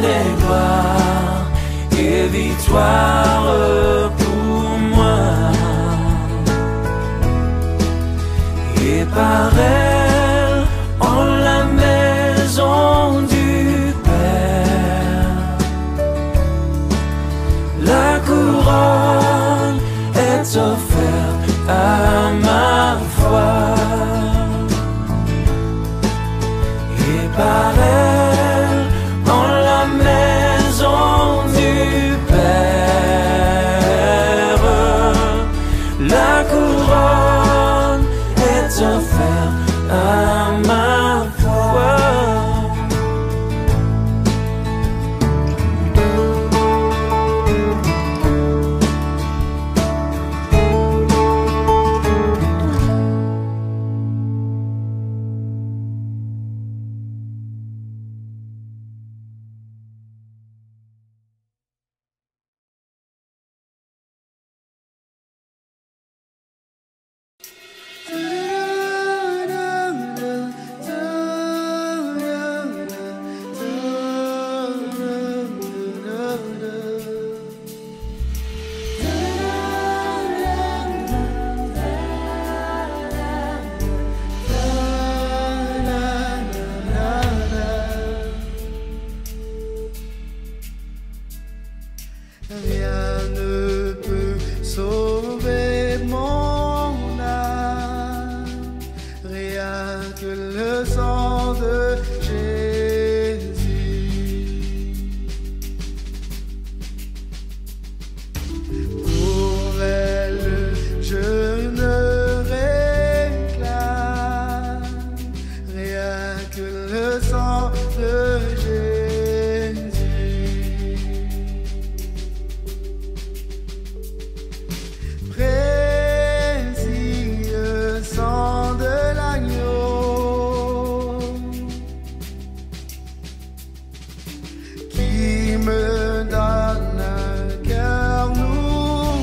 des gloires et victoire pour moi. Et par elle, en la maison du Père, la couronne est offerte à ma foi. Et par elle, en la maison du Père, la couronne est offerte à ma foi. Rien ne peut sauver mon âme, rien que le sang de Jésus. Pour elle, je ne réclame rien que le sang de Jésus. Précieux sang de l'agneau qui me donne un cœur nouveau.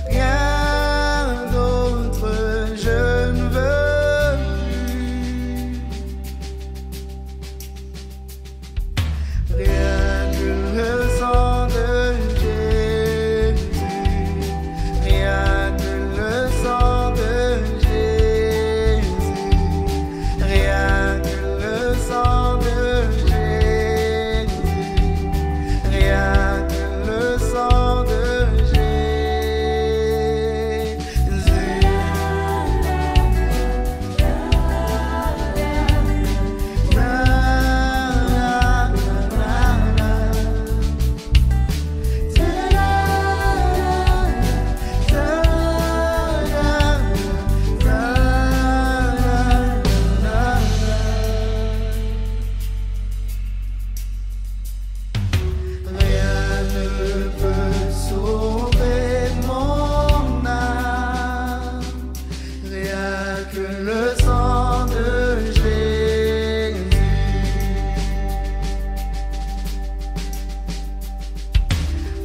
Rien d'autre je ne veux plus. Rien que le sang de Jésus, rien que le sang de Jésus, rien que le sang de Jésus, rien que le sang de Rien ne peut sauver mon âme, rien que le sang de Jésus.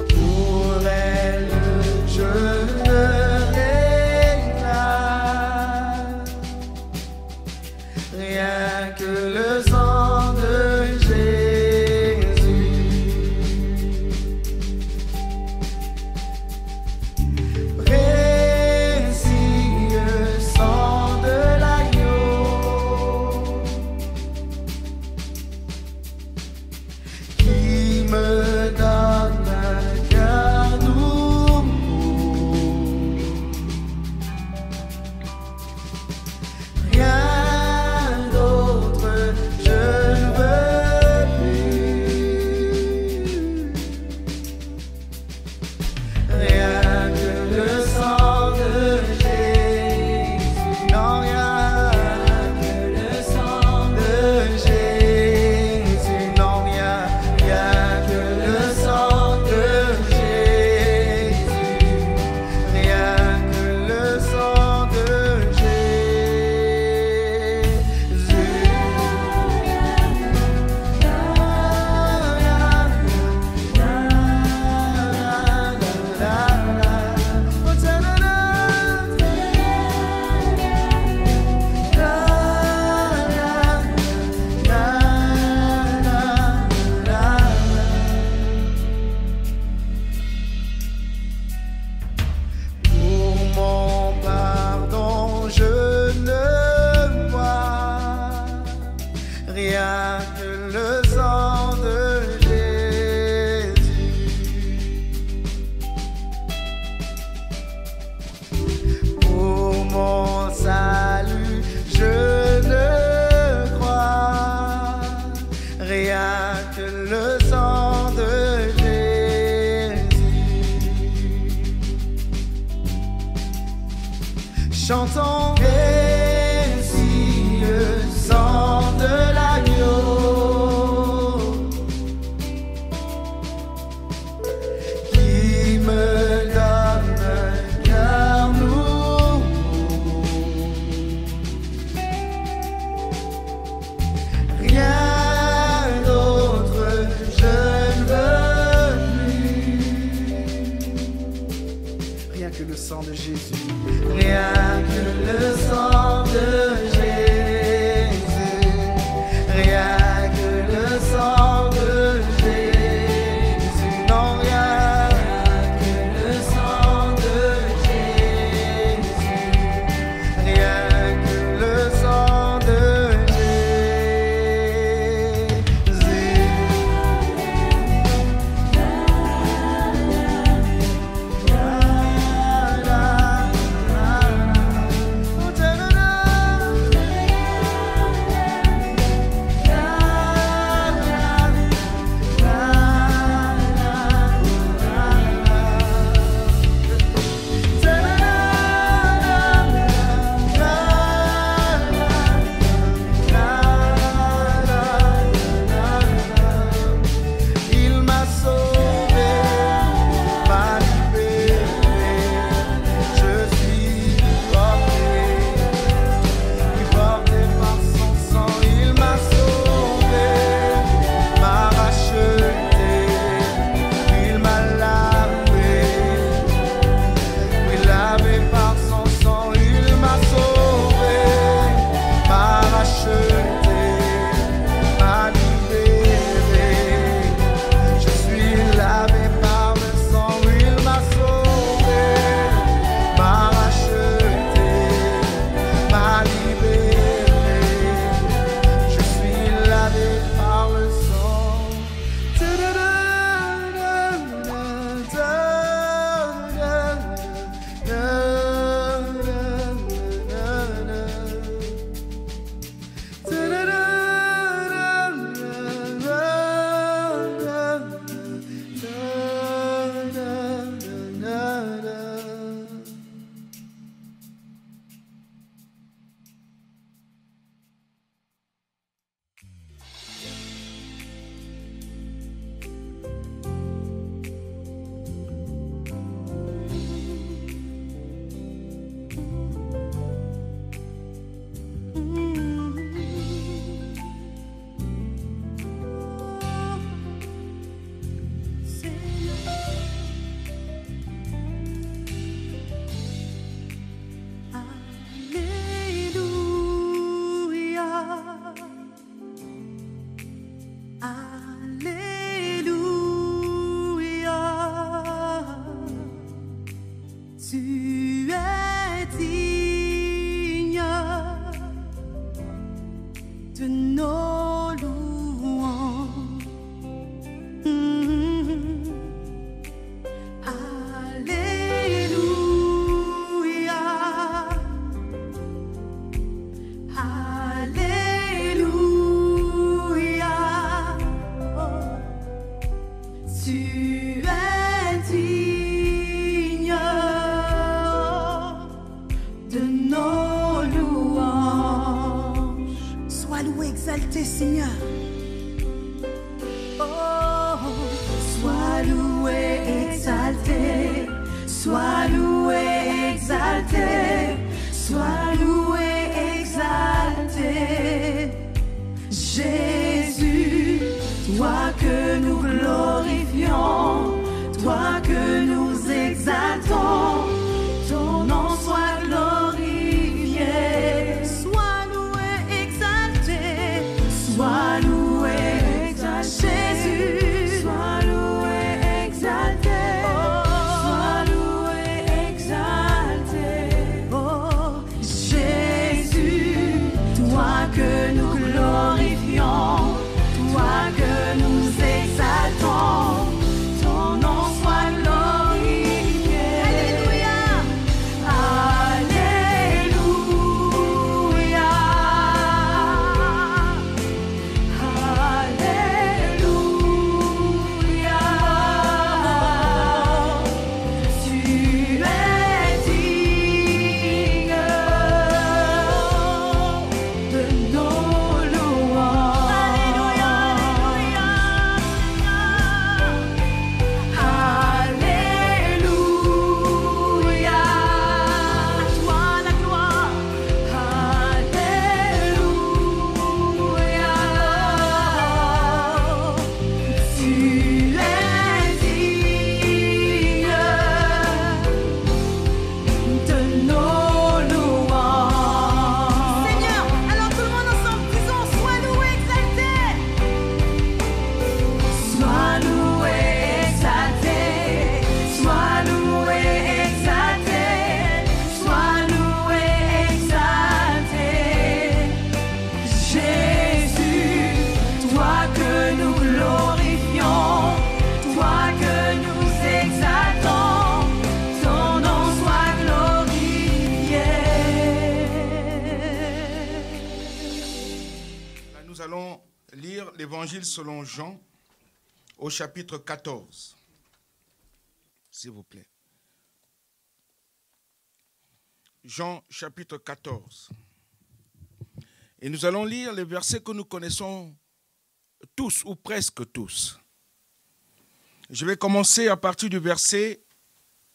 Pour elle, je ne réclame rien que le sang de Jésus. Précieux sang de l'agneau qui me donne un cœur nouveau. Rien d'autre je le sang de Jésus. Rien que le sang de Jésus. Rien que le sang de Jésus. Non, rien que le sang de Jésus. Rien que le sang de Seigneur. Oh, sois loué, exalté, sois loué, exalté, sois loué, exalté. Jésus, toi que nous glorifions, toi que nous exaltons, ton nom soit glorifié. Sois loué, exalté, sois loué, exalté. Jésus, sois loué, exalté, sois loué, exalté. Oh, Jésus, toi que nous glorifions, toi que nous exaltons, ton nom soit glorifié. nous allons lire l'Évangile selon Jean au chapitre 14. S'il vous plaît. Jean chapitre 14. Et nous allons lire les versets que nous connaissons tous ou presque tous. Je vais commencer à partir du verset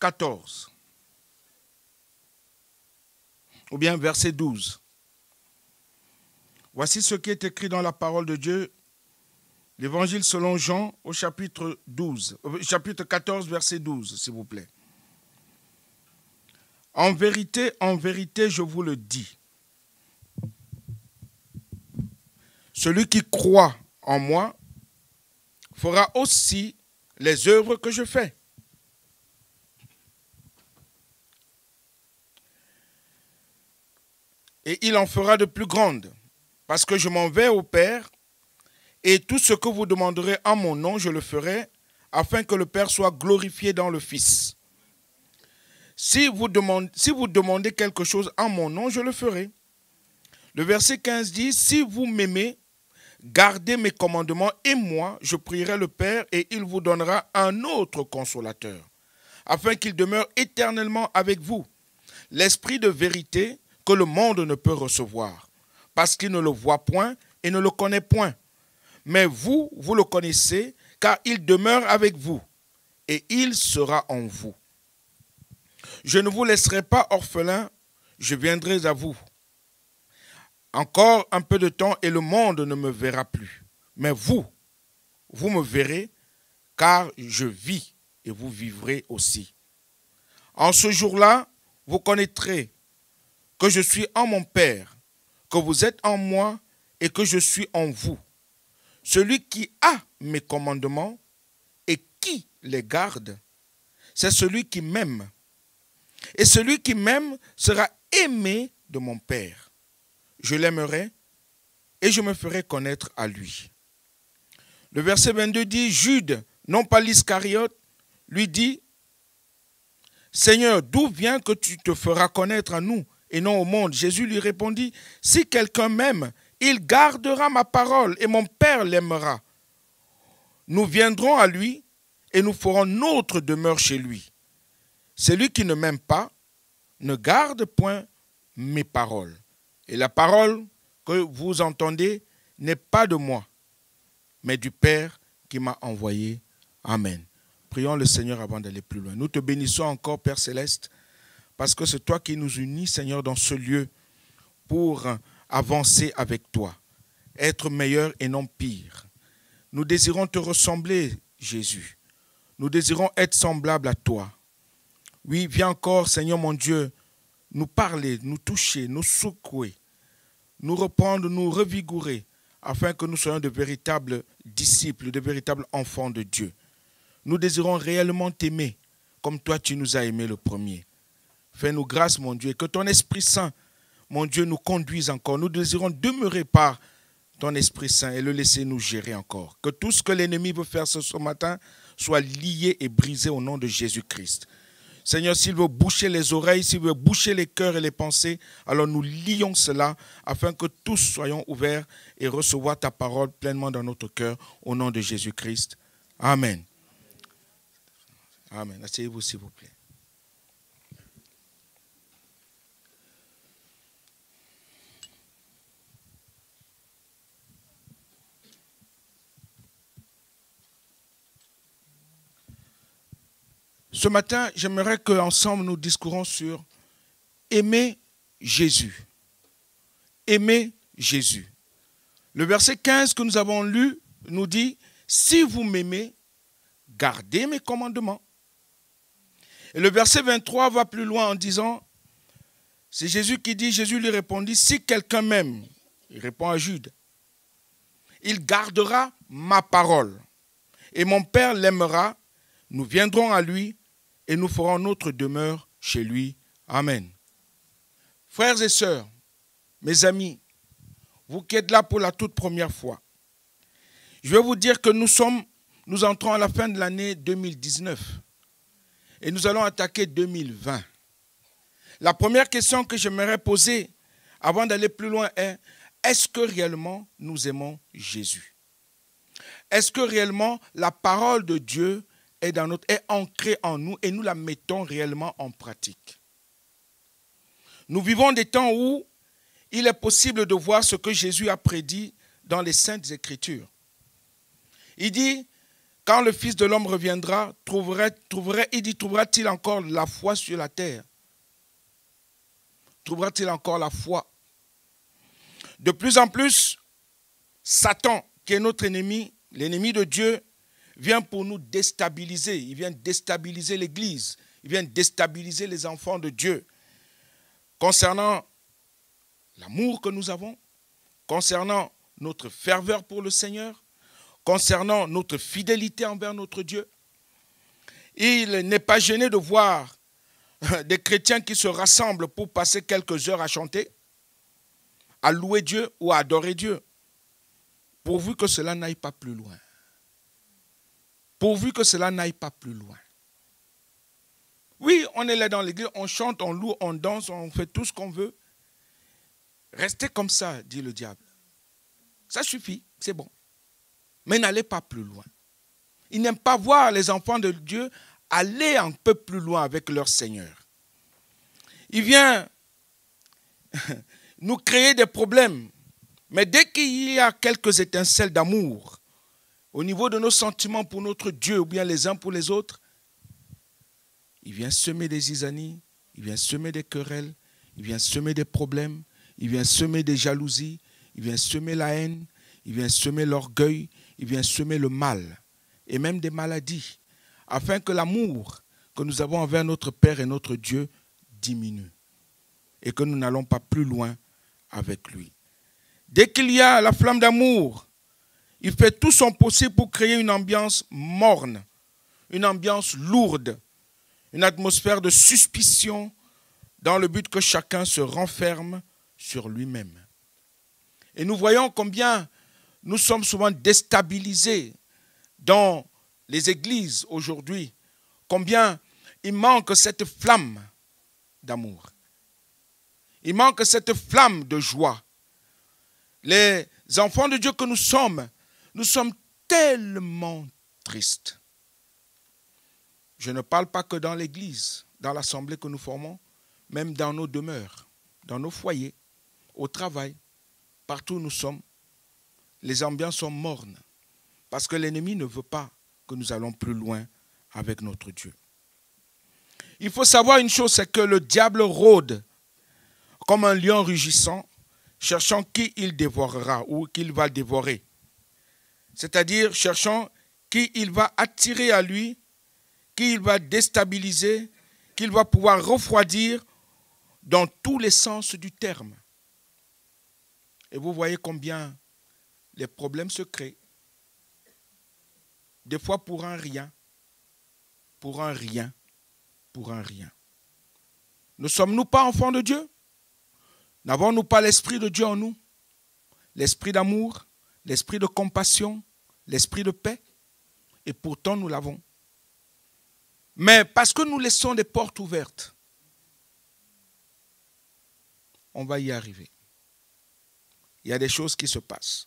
14. Ou bien verset 12. Voici ce qui est écrit dans la parole de Dieu, l'Évangile selon Jean au chapitre chapitre 14, verset 12, s'il vous plaît. En vérité, je vous le dis, celui qui croit en moi fera aussi les œuvres que je fais. Et il en fera de plus grandes, parce que je m'en vais au Père, et tout ce que vous demanderez en mon nom, je le ferai, afin que le Père soit glorifié dans le Fils. Si vous demandez quelque chose en mon nom, je le ferai. Le verset 15 dit, si vous m'aimez, gardez mes commandements, et moi, je prierai le Père, et il vous donnera un autre consolateur, afin qu'il demeure éternellement avec vous, l'Esprit de vérité que le monde ne peut recevoir, parce qu'il ne le voit point et ne le connaît point. Mais vous, vous le connaissez, car il demeure avec vous, et il sera en vous. Je ne vous laisserai pas orphelins, je viendrai à vous. Encore un peu de temps, et le monde ne me verra plus. Mais vous me verrez, car je vis, et vous vivrez aussi. En ce jour-là, vous connaîtrez que je suis en mon Père, que vous êtes en moi et que je suis en vous. Celui qui a mes commandements et qui les garde, c'est celui qui m'aime. Et celui qui m'aime sera aimé de mon Père. Je l'aimerai et je me ferai connaître à lui. Le verset 22 dit, Jude, non pas l'Iscariote, lui dit, Seigneur, d'où vient que tu te feras connaître à nous et non au monde? Jésus lui répondit, si quelqu'un m'aime, il gardera ma parole et mon Père l'aimera. Nous viendrons à lui et nous ferons notre demeure chez lui. Celui qui ne m'aime pas ne garde point mes paroles. Et la parole que vous entendez n'est pas de moi, mais du Père qui m'a envoyé. Amen. Prions le Seigneur avant d'aller plus loin. Nous te bénissons encore, Père Céleste, parce que c'est toi qui nous unis, Seigneur, dans ce lieu pour avancer avec toi, être meilleur et non pire. Nous désirons te ressembler, Jésus. Nous désirons être semblables à toi. Oui, viens encore, Seigneur mon Dieu, nous parler, nous toucher, nous secouer, nous reprendre, nous revigorer, afin que nous soyons de véritables disciples, de véritables enfants de Dieu. Nous désirons réellement t'aimer, comme toi tu nous as aimés le premier. Fais-nous grâce, mon Dieu, et que ton Esprit Saint, mon Dieu, nous conduise encore. Nous désirons demeurer par ton Esprit Saint et le laisser nous gérer encore. Que tout ce que l'ennemi veut faire ce matin soit lié et brisé au nom de Jésus-Christ. Seigneur, s'il veut boucher les oreilles, s'il veut boucher les cœurs et les pensées, alors nous lions cela afin que tous soyons ouverts et recevoir ta parole pleinement dans notre cœur au nom de Jésus-Christ. Amen. Amen. Asseyez-vous s'il vous plaît. Ce matin, j'aimerais qu'ensemble nous discourons sur aimer Jésus. Aimer Jésus. Le verset 15 que nous avons lu nous dit, si vous m'aimez, gardez mes commandements. Et le verset 23 va plus loin en disant, c'est Jésus qui dit, Jésus lui répondit, si quelqu'un m'aime, il répond à Jude, il gardera ma parole. Et mon Père l'aimera, nous viendrons à lui et nous ferons notre demeure chez lui. Amen. Frères et sœurs, mes amis, vous qui êtes là pour la toute première fois, je vais vous dire que nous entrons à la fin de l'année 2019 et nous allons attaquer 2020. La première question que j'aimerais poser avant d'aller plus loin est, est-ce que réellement nous aimons Jésus? Est-ce que réellement la parole de Dieu est ancrée en nous et nous la mettons réellement en pratique? Nous vivons des temps où il est possible de voir ce que Jésus a prédit dans les Saintes Écritures. Il dit, quand le Fils de l'homme reviendra, trouvera-t-il encore la foi sur la terre? Trouvera-t-il encore la foi? De plus en plus, Satan, qui est notre ennemi, l'ennemi de Dieu, vient pour nous déstabiliser. Il vient déstabiliser l'Église. Il vient déstabiliser les enfants de Dieu. Concernant l'amour que nous avons, concernant notre ferveur pour le Seigneur, concernant notre fidélité envers notre Dieu. Il n'est pas gêné de voir des chrétiens qui se rassemblent pour passer quelques heures à chanter, à louer Dieu ou à adorer Dieu, pourvu que cela n'aille pas plus loin. Pourvu que cela n'aille pas plus loin. Oui, on est là dans l'église, on chante, on loue, on danse, on fait tout ce qu'on veut. Restez comme ça, dit le diable. Ça suffit, c'est bon. Mais n'allez pas plus loin. Il n'aime pas voir les enfants de Dieu aller un peu plus loin avec leur Seigneur. Il vient nous créer des problèmes. Mais dès qu'il y a quelques étincelles d'amour au niveau de nos sentiments pour notre Dieu ou bien les uns pour les autres, il vient semer des zizanies, il vient semer des querelles, il vient semer des problèmes, il vient semer des jalousies, il vient semer la haine, il vient semer l'orgueil, il vient semer le mal et même des maladies, afin que l'amour que nous avons envers notre Père et notre Dieu diminue et que nous n'allons pas plus loin avec lui. Dès qu'il y a la flamme d'amour, il fait tout son possible pour créer une ambiance morne, une ambiance lourde, une atmosphère de suspicion dans le but que chacun se renferme sur lui-même. Et nous voyons combien nous sommes souvent déstabilisés dans les églises aujourd'hui, combien il manque cette flamme d'amour. Il manque cette flamme de joie. Les enfants de Dieu que nous sommes tellement tristes. Je ne parle pas que dans l'église, dans l'assemblée que nous formons, même dans nos demeures, dans nos foyers, au travail, partout où nous sommes, les ambiances sont mornes parce que l'ennemi ne veut pas que nous allons plus loin avec notre Dieu. Il faut savoir une chose, c'est que le diable rôde comme un lion rugissant, cherchant qui il dévorera ou qu'il va dévorer. C'est-à-dire cherchant qui il va attirer à lui, qui il va déstabiliser, qu'il va pouvoir refroidir dans tous les sens du terme. Et vous voyez combien les problèmes se créent. Des fois pour un rien, pour un rien, pour un rien. Ne sommes-nous pas enfants de Dieu? N'avons-nous pas l'Esprit de Dieu en nous? L'Esprit d'amour, l'Esprit de compassion, l'Esprit de paix? Et pourtant nous l'avons. Mais parce que nous laissons des portes ouvertes, on va y arriver. Il y a des choses qui se passent.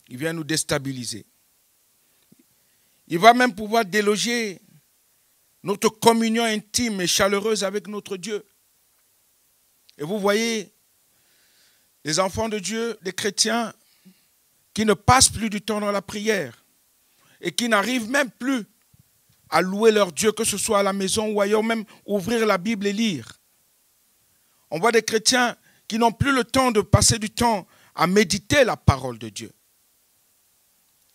Il vient nous déstabiliser. Il va même pouvoir déloger notre communion intime et chaleureuse avec notre Dieu. Et vous voyez, les enfants de Dieu, les chrétiens, qui ne passent plus du temps dans la prière et qui n'arrivent même plus à louer leur Dieu, que ce soit à la maison ou ailleurs, même ouvrir la Bible et lire. On voit des chrétiens qui n'ont plus le temps de passer du temps à méditer la parole de Dieu.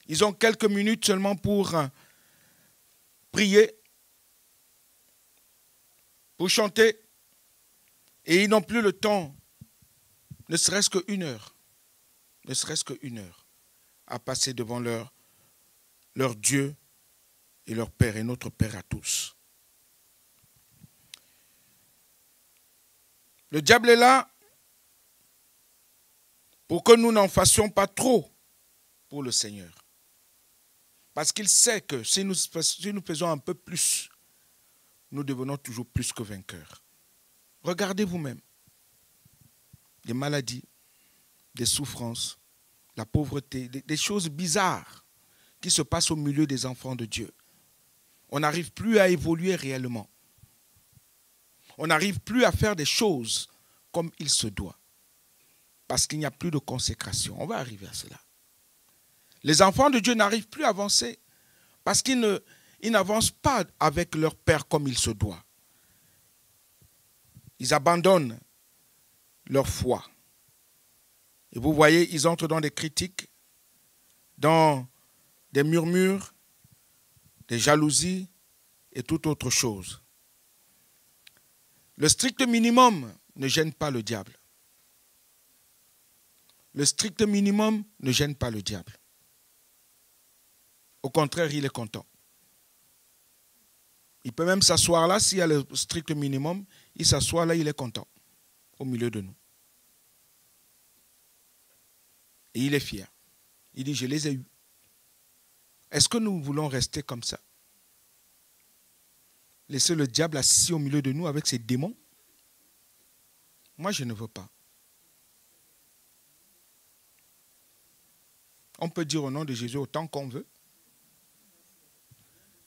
Ils ont quelques minutes seulement pour prier, pour chanter, et ils n'ont plus le temps, ne serait-ce qu'une heure, à passer devant leur Dieu et leur Père et notre Père à tous. Le diable est là pour que nous n'en fassions pas trop pour le Seigneur. Parce qu'il sait que si nous faisons un peu plus, nous devenons toujours plus que vainqueurs. Regardez vous-même. Des maladies, des souffrances, la pauvreté, des choses bizarres qui se passent au milieu des enfants de Dieu. On n'arrive plus à évoluer réellement. On n'arrive plus à faire des choses comme il se doit. Parce qu'il n'y a plus de consécration. On va arriver à cela. Les enfants de Dieu n'arrivent plus à avancer parce qu'ils n'avancent pas avec leur Père comme il se doit. Ils abandonnent leur foi. Et vous voyez, ils entrent dans des critiques, dans des murmures, des jalousies et toute autre chose. Le strict minimum ne gêne pas le diable. Le strict minimum ne gêne pas le diable. Au contraire, il est content. Il peut même s'asseoir là, s'il y a le strict minimum, il s'assoit là, il est content, au milieu de nous. Et il est fier. Il dit, je les ai eus. Est-ce que nous voulons rester comme ça? Laisser le diable assis au milieu de nous avec ses démons? Moi, je ne veux pas. On peut dire au nom de Jésus autant qu'on veut.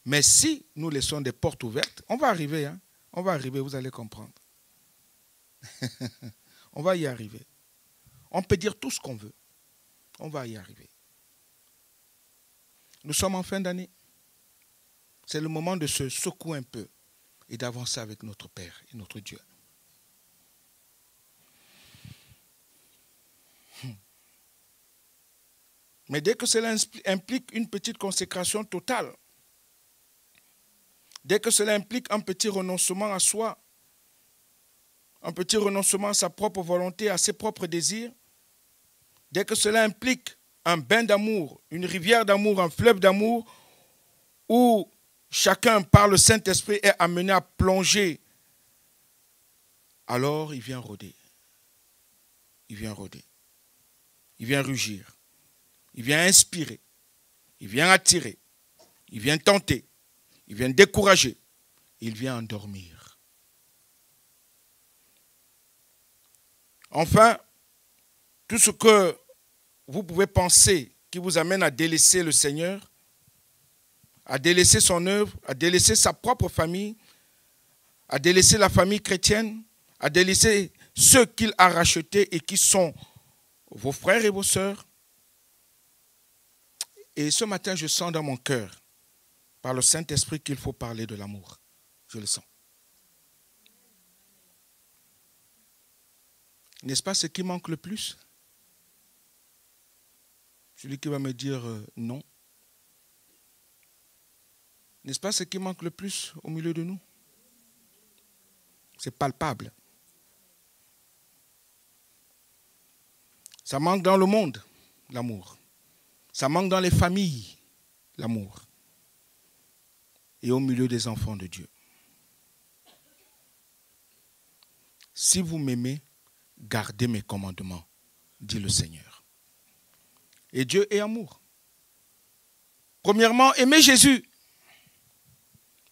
Mais si nous laissons des portes ouvertes, on va arriver, hein? On va arriver, vous allez comprendre. On va y arriver. On peut dire tout ce qu'on veut. On va y arriver. Nous sommes en fin d'année. C'est le moment de se secouer un peu et d'avancer avec notre Père et notre Dieu. Mais dès que cela implique une petite consécration totale, dès que cela implique un petit renoncement à soi, un petit renoncement à sa propre volonté, à ses propres désirs, dès que cela implique un bain d'amour, une rivière d'amour, un fleuve d'amour, où chacun, par le Saint-Esprit, est amené à plonger, alors il vient rôder. Il vient rôder. Il vient rugir. Il vient inspirer. Il vient attirer. Il vient tenter. Il vient décourager. Il vient endormir. Enfin, tout ce que vous pouvez penser qui vous amène à délaisser le Seigneur, à délaisser son œuvre, à délaisser sa propre famille, à délaisser la famille chrétienne, à délaisser ceux qu'il a rachetés et qui sont vos frères et vos sœurs. Et ce matin, je sens dans mon cœur, par le Saint-Esprit, qu'il faut parler de l'amour. Je le sens. N'est-ce pas ce qui manque le plus? Celui qui va me dire non. N'est-ce pas ce qui manque le plus au milieu de nous? C'est palpable. Ça manque dans le monde, l'amour. Ça manque dans les familles, l'amour. Et au milieu des enfants de Dieu. Si vous m'aimez, gardez mes commandements, dit le Seigneur. Et Dieu est amour. Premièrement, aimer Jésus.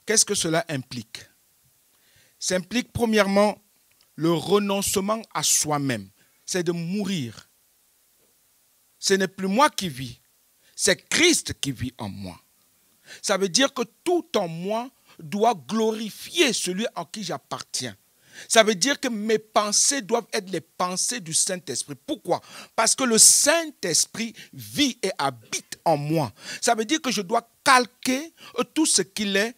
Qu'est-ce que cela implique? Ça implique premièrement le renoncement à soi-même. C'est de mourir. Ce n'est plus moi qui vis, c'est Christ qui vit en moi. Ça veut dire que tout en moi doit glorifier celui en qui j'appartiens. Ça veut dire que mes pensées doivent être les pensées du Saint-Esprit. Pourquoi? Parce que le Saint-Esprit vit et habite en moi. Ça veut dire que je dois calquer tout ce qu'il est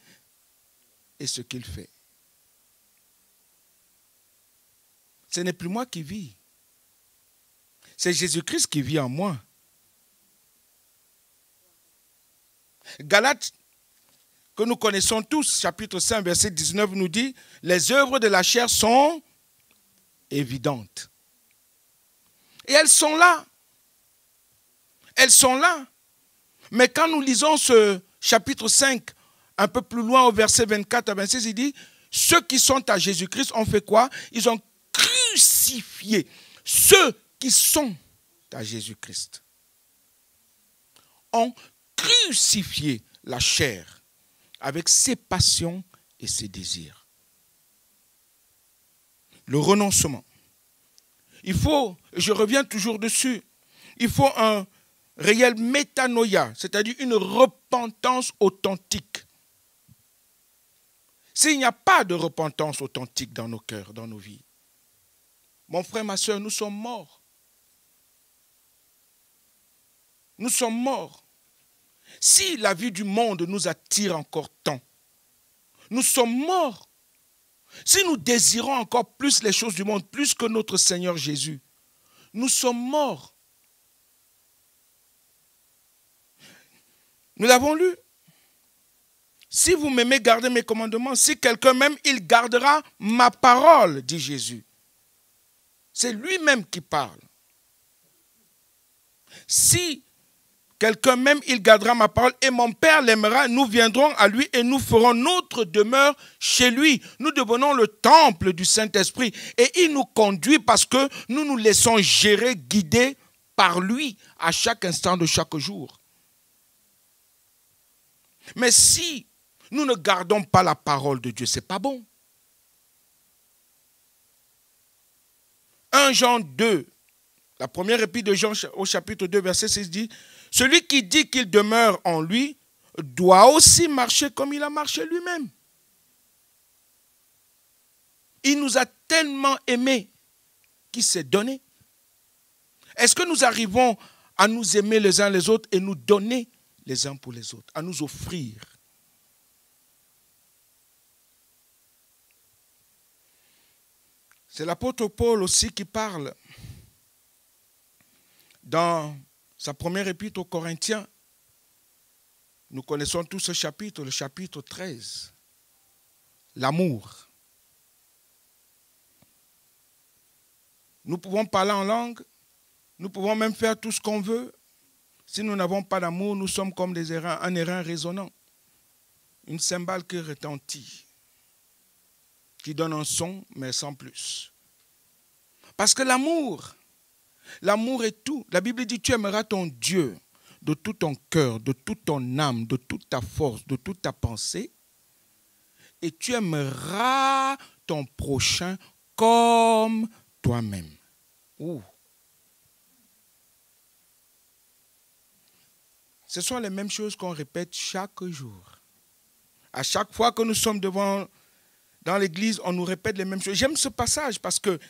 et ce qu'il fait. Ce n'est plus moi qui vis. C'est Jésus-Christ qui vit en moi. Galates, que nous connaissons tous, chapitre 5, verset 19, nous dit, les œuvres de la chair sont évidentes. Et elles sont là. Elles sont là. Mais quand nous lisons ce chapitre 5, un peu plus loin au verset 24 à 26, il dit, ceux qui sont à Jésus-Christ ont fait quoi? Ils ont crucifié ceux qui sont à Jésus-Christ. Ont crucifié la chair avec ses passions et ses désirs. Le renoncement. il faut, je reviens toujours dessus, il faut un réel métanoïa, c'est-à-dire une repentance authentique. S'il n'y a pas de repentance authentique dans nos cœurs, dans nos vies, mon frère, ma soeur, nous sommes morts. Nous sommes morts. Si la vie du monde nous attire encore tant, nous sommes morts. Si nous désirons encore plus les choses du monde, plus que notre Seigneur Jésus, nous sommes morts. Nous l'avons lu. Si vous m'aimez, gardez mes commandements. Si quelqu'un m'aime, il gardera ma parole, dit Jésus. C'est lui-même qui parle. Si quelqu'un m'aime, il gardera ma parole et mon Père l'aimera. Nous viendrons à lui et nous ferons notre demeure chez lui. Nous devenons le temple du Saint-Esprit et il nous conduit parce que nous nous laissons gérer, guider par lui à chaque instant de chaque jour. Mais si nous ne gardons pas la parole de Dieu, ce n'est pas bon. 1 Jean 2, la première épître de Jean au chapitre 2, verset 6 dit « Celui qui dit qu'il demeure en lui doit aussi marcher comme il a marché lui-même. » Il nous a tellement aimés qu'il s'est donné. Est-ce que nous arrivons à nous aimer les uns les autres et nous donner les uns pour les autres, à nous offrir? C'est l'apôtre Paul aussi qui parle dans sa première épître aux Corinthiens. Nous connaissons tous ce chapitre, le chapitre 13. L'amour. Nous pouvons parler en langue, nous pouvons même faire tout ce qu'on veut. Si nous n'avons pas d'amour, nous sommes comme un airain résonnant. Une cymbale qui retentit, qui donne un son, mais sans plus. Parce que l'amour est tout. La Bible dit, tu aimeras ton Dieu de tout ton cœur, de toute ton âme, de toute ta force, de toute ta pensée. Et tu aimeras ton prochain comme toi-même. Ouh. Ce sont les mêmes choses qu'on répète chaque jour. À chaque fois que nous sommes dans l'église, on nous répète les mêmes choses. J'aime ce passage parce que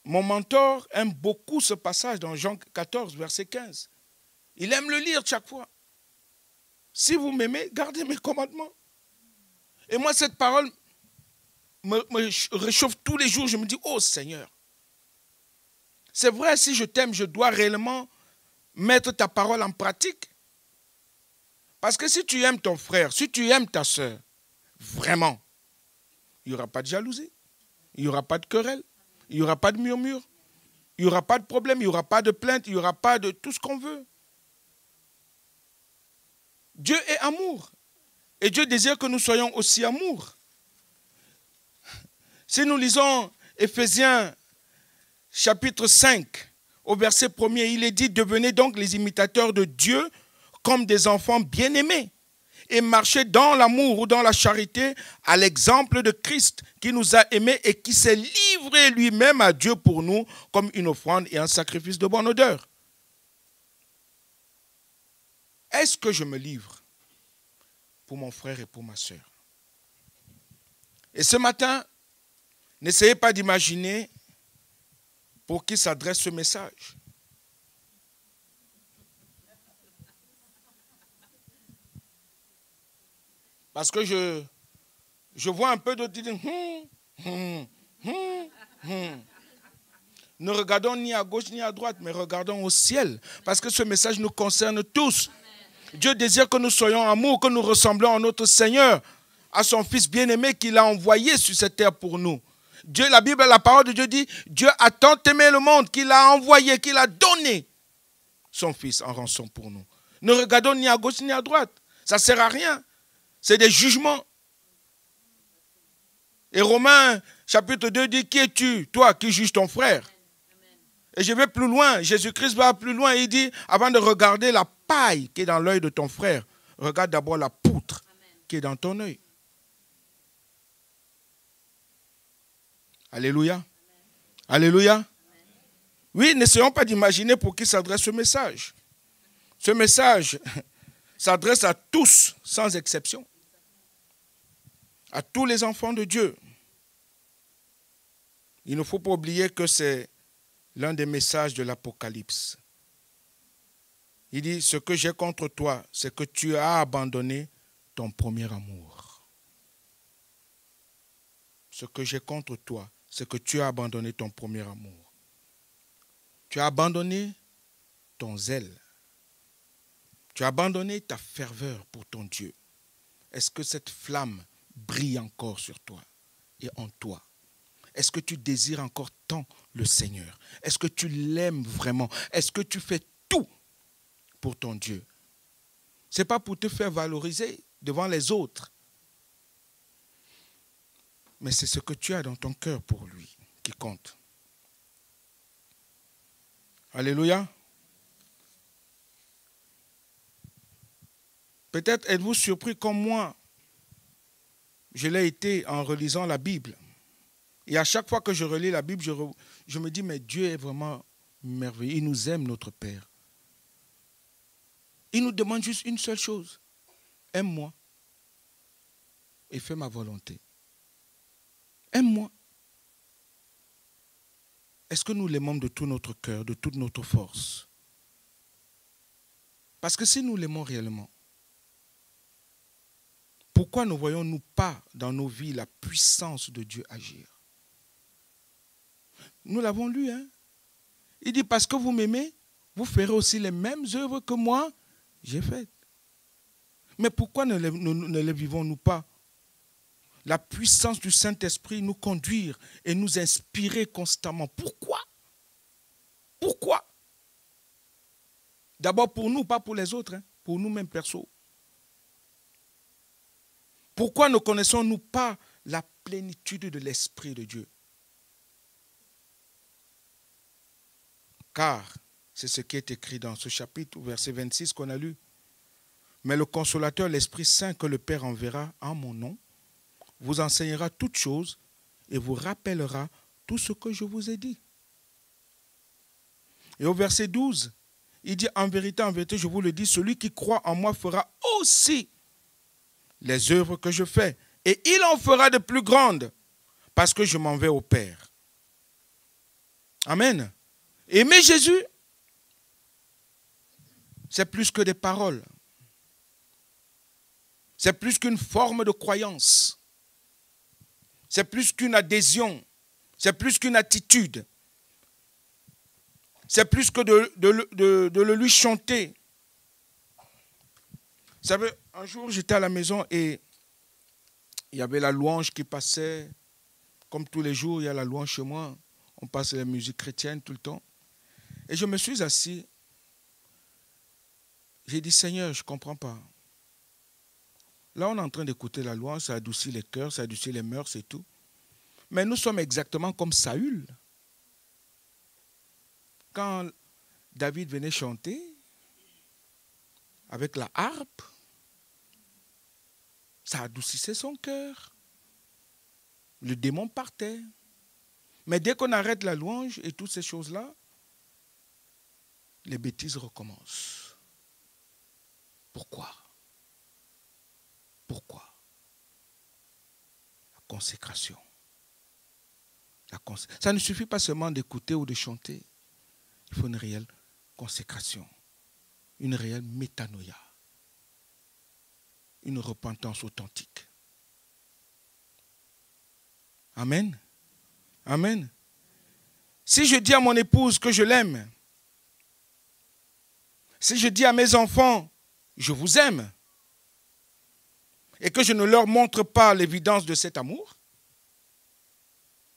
mon mentor aime beaucoup ce passage dans Jean 14, verset 15. Il aime le lire chaque fois. Si vous m'aimez, gardez mes commandements. Et moi, cette parole me réchauffe tous les jours. Je me dis, oh Seigneur, c'est vrai, si je t'aime, je dois réellement mettre ta parole en pratique. Parce que si tu aimes ton frère, si tu aimes ta soeur, vraiment, il n'y aura pas de jalousie, il n'y aura pas de querelle, il n'y aura pas de murmure, il n'y aura pas de problème, il n'y aura pas de plainte, il n'y aura pas de tout ce qu'on veut. Dieu est amour. Et Dieu désire que nous soyons aussi amour. Si nous lisons Éphésiens chapitre 5, au verset 1er, il est dit, devenez donc les imitateurs de Dieu comme des enfants bien-aimés et marchez dans l'amour ou dans la charité à l'exemple de Christ qui nous a aimés et qui s'est livré lui-même à Dieu pour nous comme une offrande et un sacrifice de bonne odeur. Est-ce que je me livre pour mon frère et pour ma soeur? Et ce matin, n'essayez pas d'imaginer pour qui s'adresse ce message. Parce que je vois un peu d'autres qui disent Ne regardons ni à gauche ni à droite, mais regardons au ciel. Parce que ce message nous concerne tous. Dieu désire que nous soyons en amour, que nous ressemblons à notre Seigneur, à son Fils bien-aimé qu'il a envoyé sur cette terre pour nous. Dieu, la Bible, la parole de Dieu dit, Dieu a tant aimé le monde qu'il a envoyé, qu'il a donné son Fils en rançon pour nous. Ne regardons ni à gauche ni à droite. Ça ne sert à rien. C'est des jugements. Et Romains chapitre 2 dit, qui es-tu, toi qui juges ton frère? Et je vais plus loin, Jésus-Christ va plus loin, il dit, avant de regarder la paille qui est dans l'œil de ton frère, regarde d'abord la poutre qui est dans ton œil. Alléluia. Alléluia. Oui, n'essayons pas d'imaginer pour qui s'adresse ce message. Ce message s'adresse à tous, sans exception. À tous les enfants de Dieu. Il ne faut pas oublier que c'est l'un des messages de l'Apocalypse. Il dit, ce que j'ai contre toi, c'est que tu as abandonné ton premier amour. Ce que j'ai contre toi, c'est que tu as abandonné ton premier amour. Tu as abandonné ton zèle. Tu as abandonné ta ferveur pour ton Dieu. Est-ce que cette flamme brille encore sur toi et en toi? Est-ce que tu désires encore tant le Seigneur? Est-ce que tu l'aimes vraiment? Est-ce que tu fais tout pour ton Dieu? Ce n'est pas pour te faire valoriser devant les autres, mais c'est ce que tu as dans ton cœur pour lui qui compte. Alléluia. Peut-être êtes-vous surpris comme moi, je l'ai été en relisant la Bible. Et à chaque fois que je relis la Bible, je me dis, mais Dieu est vraiment merveilleux. Il nous aime, notre Père. Il nous demande juste une seule chose. Aime-moi et fais ma volonté. Aime-moi. Est-ce que nous l'aimons de tout notre cœur, de toute notre force? Parce que si nous l'aimons réellement, pourquoi ne voyons-nous pas dans nos vies la puissance de Dieu agir? Nous l'avons lu, hein? Il dit, parce que vous m'aimez, vous ferez aussi les mêmes œuvres que moi, j'ai faites. Mais pourquoi ne les vivons-nous pas? La puissance du Saint-Esprit nous conduire et nous inspirer constamment. Pourquoi? Pourquoi? D'abord pour nous, pas pour les autres, hein? Pour nous-mêmes perso. Pourquoi ne connaissons-nous pas la plénitude de l'Esprit de Dieu? Car c'est ce qui est écrit dans ce chapitre, verset 26 qu'on a lu. Mais le consolateur, l'Esprit Saint que le Père enverra en mon nom, vous enseignera toutes choses et vous rappellera tout ce que je vous ai dit. Et au verset 12, il dit, en vérité, je vous le dis, celui qui croit en moi fera aussi les œuvres que je fais. Et il en fera de plus grandes, parce que je m'en vais au Père. Amen. Aimer Jésus, c'est plus que des paroles. C'est plus qu'une forme de croyance. C'est plus qu'une adhésion. C'est plus qu'une attitude. C'est plus que de le lui chanter. Vous savez, un jour, j'étais à la maison et il y avait la louange qui passait. Comme tous les jours, il y a la louange chez moi. On passe la musique chrétienne tout le temps. Et je me suis assis. J'ai dit, Seigneur, je ne comprends pas. Là, on est en train d'écouter la louange, ça adoucit les cœurs, ça adoucit les mœurs et tout. Mais nous sommes exactement comme Saül. Quand David venait chanter avec la harpe, ça adoucissait son cœur. Le démon partait. Mais dès qu'on arrête la louange et toutes ces choses-là, les bêtises recommencent. Pourquoi? Pourquoi? La consécration. Ça ne suffit pas seulement d'écouter ou de chanter. Il faut une réelle consécration, une réelle métanoïa, une repentance authentique. Amen. Amen. Si je dis à mon épouse que je l'aime, si je dis à mes enfants, je vous aime, et que je ne leur montre pas l'évidence de cet amour,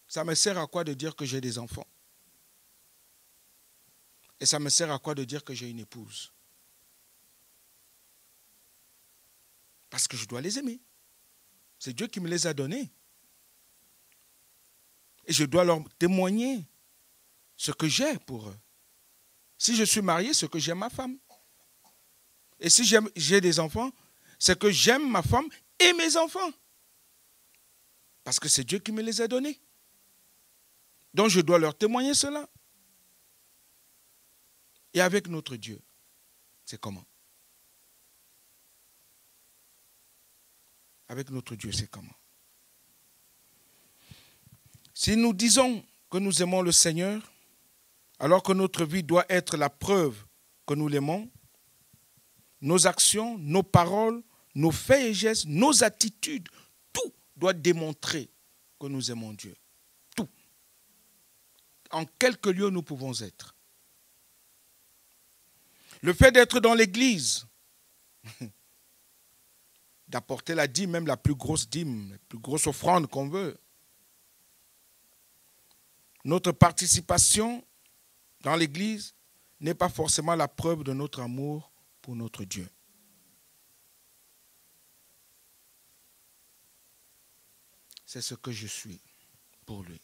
ça me sert à quoi de dire que j'ai des enfants? Et ça me sert à quoi de dire que j'ai une épouse? Parce que je dois les aimer. C'est Dieu qui me les a donnés. Et je dois leur témoigner ce que j'ai pour eux. Si je suis marié, c'est que j'aime ma femme. Et si j'ai des enfants, c'est que j'aime ma femme et mes enfants. Parce que c'est Dieu qui me les a donnés. Donc je dois leur témoigner cela. Et avec notre Dieu, c'est comment? Avec notre Dieu, c'est comment? Si nous disons que nous aimons le Seigneur, alors que notre vie doit être la preuve que nous l'aimons, nos actions, nos paroles, nos faits et gestes, nos attitudes, tout doit démontrer que nous aimons Dieu. Tout. En quelque lieu nous pouvons être. Le fait d'être dans l'église, d'apporter la dîme, même la plus grosse dîme, la plus grosse offrande qu'on veut. Notre participation dans l'église n'est pas forcément la preuve de notre amour pour notre Dieu. C'est ce que je suis pour lui.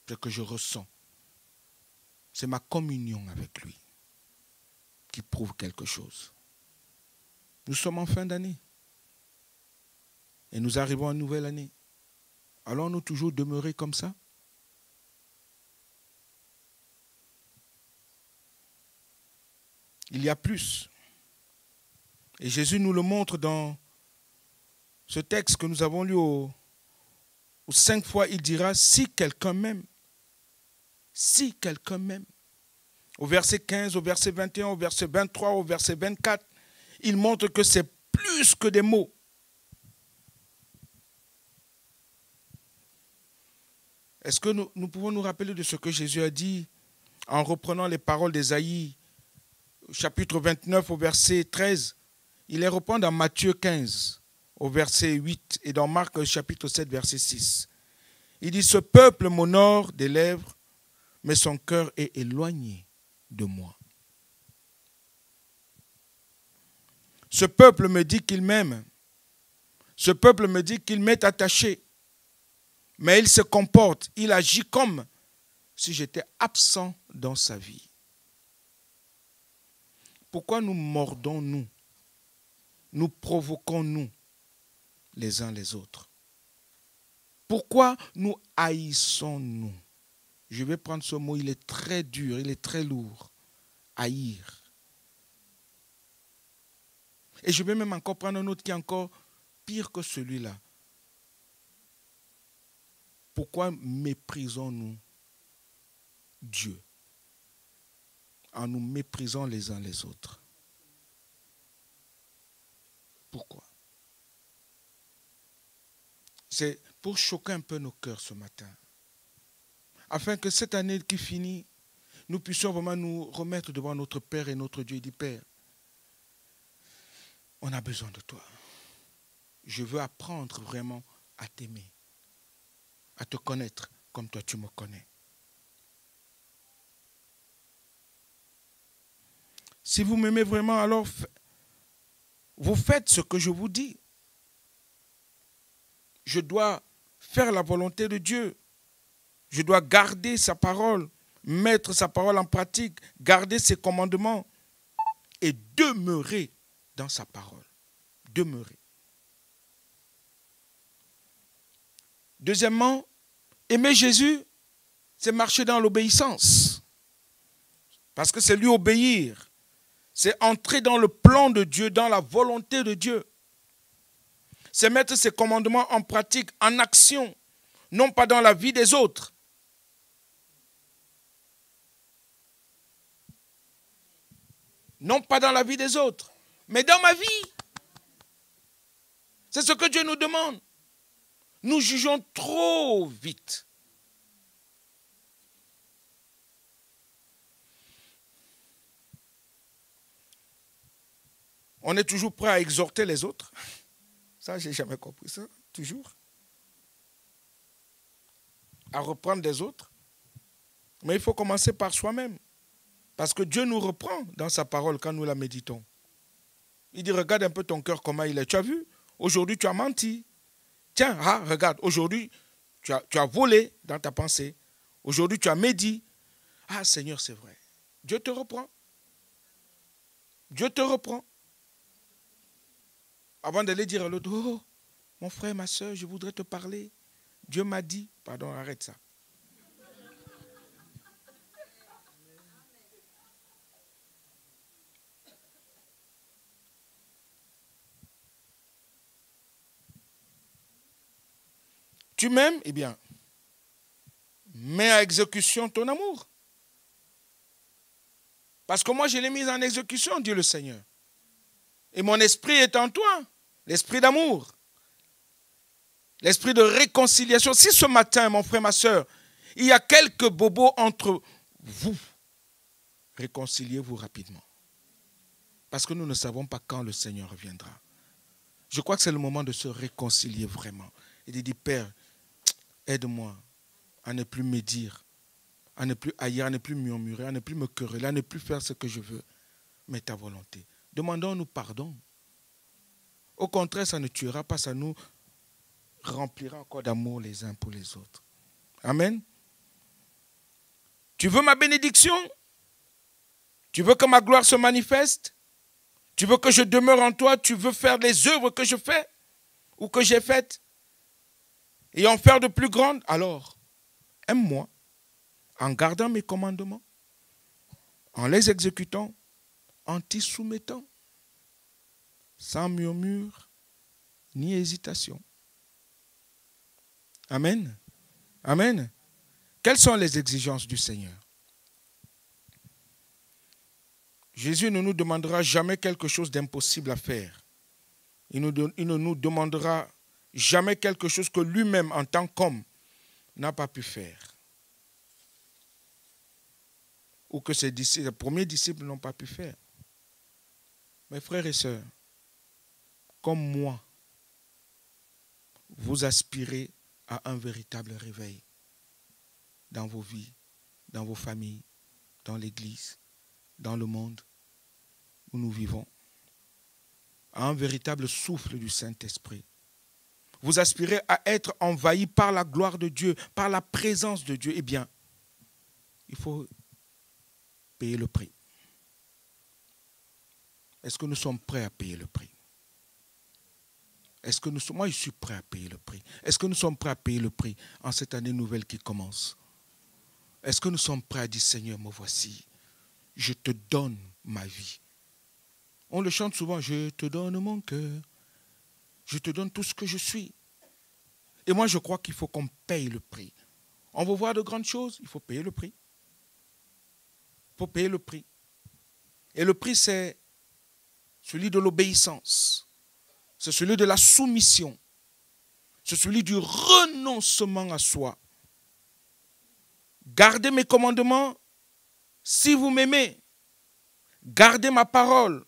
Ce que je ressens. C'est ma communion avec lui qui prouve quelque chose. Nous sommes en fin d'année. Et nous arrivons à une nouvelle année. Allons-nous toujours demeurer comme ça? Il y a plus. Et Jésus nous le montre dans ce texte que nous avons lu aux 5 fois. Il dira, si quelqu'un m'aime, si quelqu'un m'aime. Au verset 15, au verset 21, au verset 23, au verset 24, il montre que c'est plus que des mots. Est-ce que nous pouvons nous rappeler de ce que Jésus a dit en reprenant les paroles d'Ésaïe, chapitre 29, au verset 13? Il les reprend dans Matthieu 15, au verset 8, et dans Marc, chapitre 7, verset 6. Il dit, « Ce peuple m'honore des lèvres, mais son cœur est éloigné de moi. Ce peuple me dit qu'il m'aime. Ce peuple me dit qu'il m'est attaché. Mais il se comporte, il agit comme si j'étais absent dans sa vie. » Pourquoi nous mordons-nous? Nous provoquons-nous les uns les autres? Pourquoi nous haïssons-nous? Je vais prendre ce mot, il est très dur, il est très lourd. Haïr. Et je vais même encore prendre un autre qui est encore pire que celui-là. Pourquoi méprisons-nous Dieu en nous méprisant les uns les autres? Pourquoi? C'est pour choquer un peu nos cœurs ce matin. Afin que cette année qui finit, nous puissions vraiment nous remettre devant notre Père et notre Dieu et dire, Père, on a besoin de toi. Je veux apprendre vraiment à t'aimer, à te connaître comme toi tu me connais. Si vous m'aimez vraiment, alors vous faites ce que je vous dis. Je dois faire la volonté de Dieu. Je dois garder sa parole, mettre sa parole en pratique, garder ses commandements et demeurer dans sa parole. Demeurer. Deuxièmement, aimer Jésus, c'est marcher dans l'obéissance. Parce que c'est lui obéir. C'est entrer dans le plan de Dieu, dans la volonté de Dieu. C'est mettre ses commandements en pratique, en action, non pas dans la vie des autres. Non pas dans la vie des autres, mais dans ma vie. C'est ce que Dieu nous demande. Nous jugeons trop vite. On est toujours prêt à exhorter les autres. Ça, je n'ai jamais compris ça, toujours. À reprendre des autres. Mais il faut commencer par soi-même. Parce que Dieu nous reprend dans sa parole quand nous la méditons. Il dit, regarde un peu ton cœur, comment il est. Tu as vu? Aujourd'hui, tu as menti. Tiens, regarde, aujourd'hui, tu as volé dans ta pensée. Aujourd'hui, tu as médit. Ah, Seigneur, c'est vrai. Dieu te reprend. Dieu te reprend. Avant d'aller dire à l'autre, oh, mon frère, ma soeur, je voudrais te parler. Dieu m'a dit, pardon, arrête ça. Tu m'aimes? Eh bien, mets à exécution ton amour. Parce que moi, je l'ai mis en exécution, dit le Seigneur. Et mon esprit est en toi, l'esprit d'amour, l'esprit de réconciliation. Si ce matin, mon frère, ma soeur, il y a quelques bobos entre vous, réconciliez-vous rapidement. Parce que nous ne savons pas quand le Seigneur reviendra. Je crois que c'est le moment de se réconcilier vraiment. Et de dire, Père, aide-moi à ne plus médire, à ne plus haïr, à ne plus murmurer, à ne plus me quereller, à ne plus faire ce que je veux, mais ta volonté. Demandons-nous pardon. Au contraire, ça ne tuera pas, ça nous remplira encore d'amour les uns pour les autres. Amen. Tu veux ma bénédiction? Tu veux que ma gloire se manifeste? Tu veux que je demeure en toi? Tu veux faire les œuvres que je fais ou que j'ai faites et en faire de plus grandes? Alors, aime-moi en gardant mes commandements, en les exécutant, en t'y soumettant, sans murmure ni hésitation. Amen. Amen. Quelles sont les exigences du Seigneur? Jésus ne nous demandera jamais quelque chose d'impossible à faire. Il ne nous demandera jamais quelque chose que lui-même, en tant qu'homme, n'a pas pu faire. Ou que ses disciples, les premiers disciples n'ont pas pu faire. Mes frères et sœurs, comme moi, vous aspirez à un véritable réveil dans vos vies, dans vos familles, dans l'Église, dans le monde où nous vivons, à un véritable souffle du Saint-Esprit. Vous aspirez à être envahi par la gloire de Dieu, par la présence de Dieu. Eh bien, il faut payer le prix. Est-ce que nous sommes prêts à payer le prix? Est-ce que nous sommes, moi, je suis prêt à payer le prix. Est-ce que nous sommes prêts à payer le prix en cette année nouvelle qui commence? Est-ce que nous sommes prêts à dire, Seigneur, me voici, je te donne ma vie. On le chante souvent, je te donne mon cœur, je te donne tout ce que je suis. Et moi, je crois qu'il faut qu'on paye le prix. On veut voir de grandes choses, il faut payer le prix. Il faut payer le prix. Et le prix, c'est celui de l'obéissance. C'est celui de la soumission. C'est celui du renoncement à soi. Gardez mes commandements si vous m'aimez. Gardez ma parole.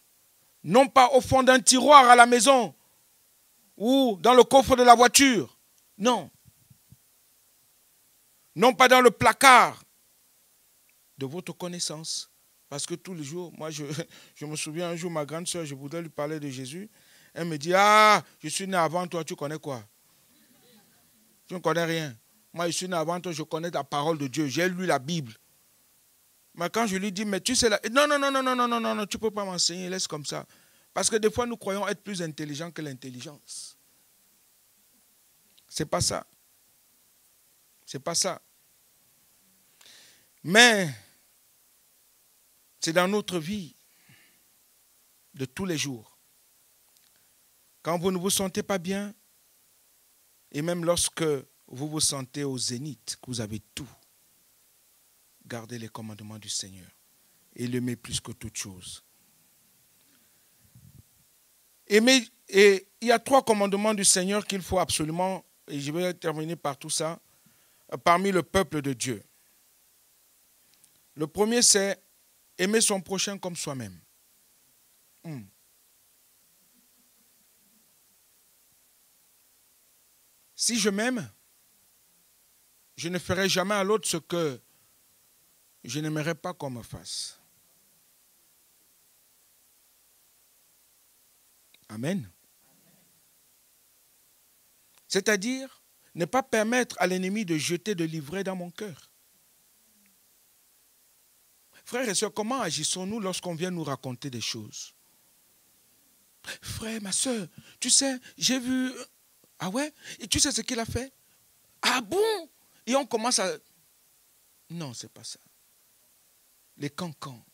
Non pas au fond d'un tiroir à la maison ou dans le coffre de la voiture. Non. Non pas dans le placard de votre connaissance. Parce que tous les jours, moi je me souviens un jour, ma grande soeur, je voudrais lui parler de Jésus. Elle me dit, ah, je suis né avant toi, tu connais quoi? Tu ne connais rien. Moi, je suis né avant toi, je connais la parole de Dieu. J'ai lu la Bible. Mais quand je lui dis, mais tu sais, non, tu ne peux pas m'enseigner, laisse comme ça. Parce que des fois, nous croyons être plus intelligents que l'intelligence. C'est pas ça. C'est pas ça. Mais, c'est dans notre vie de tous les jours. Quand vous ne vous sentez pas bien, et même lorsque vous vous sentez au zénith, que vous avez tout, gardez les commandements du Seigneur et l'aimez plus que toute chose. Et il y a 3 commandements du Seigneur qu'il faut absolument, et je vais terminer par tout ça, parmi le peuple de Dieu. Le premier, c'est aimer son prochain comme soi-même. Si je m'aime, je ne ferai jamais à l'autre ce que je n'aimerais pas qu'on me fasse. Amen. C'est-à-dire, ne pas permettre à l'ennemi de jeter de l'ivraie dans mon cœur. Frères et sœurs, comment agissons-nous lorsqu'on vient nous raconter des choses? Frère, ma soeur, tu sais, j'ai vu... Ah ouais? Et tu sais ce qu'il a fait? Ah bon? Et on commence à... Non, c'est pas ça. Les cancans.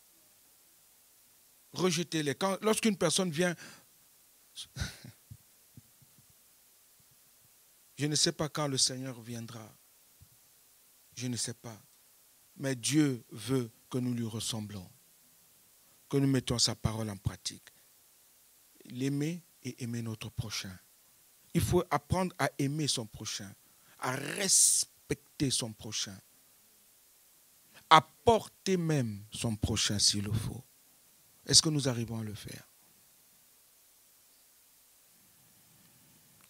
Rejetez-les. Lorsqu'une personne vient... Je ne sais pas quand le Seigneur viendra. Je ne sais pas. Mais Dieu veut que nous lui ressemblons. Que nous mettons sa parole en pratique. L'aimer et aimer notre prochain. Il faut apprendre à aimer son prochain, à respecter son prochain, à porter même son prochain s'il le faut. Est-ce que nous arrivons à le faire?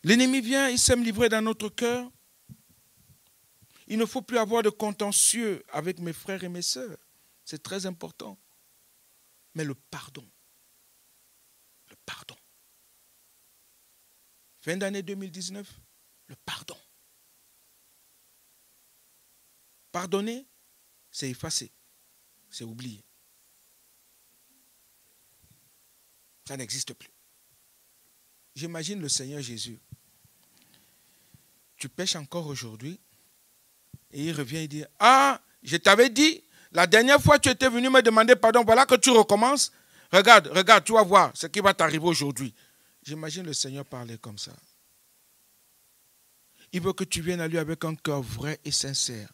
L'ennemi vient, il sème l'ivraie dans notre cœur. Il ne faut plus avoir de contentieux avec mes frères et mes sœurs. C'est très important. Mais le pardon. Le pardon. Fin d'année 2019, le pardon. Pardonner, c'est effacer. C'est oublier. Ça n'existe plus. J'imagine le Seigneur Jésus. Tu pêches encore aujourd'hui et il revient et dit, ah, je t'avais dit, la dernière fois tu étais venu me demander pardon, voilà que tu recommences. Regarde, tu vas voir ce qui va t'arriver aujourd'hui. J'imagine le Seigneur parler comme ça. Il veut que tu viennes à lui avec un cœur vrai et sincère.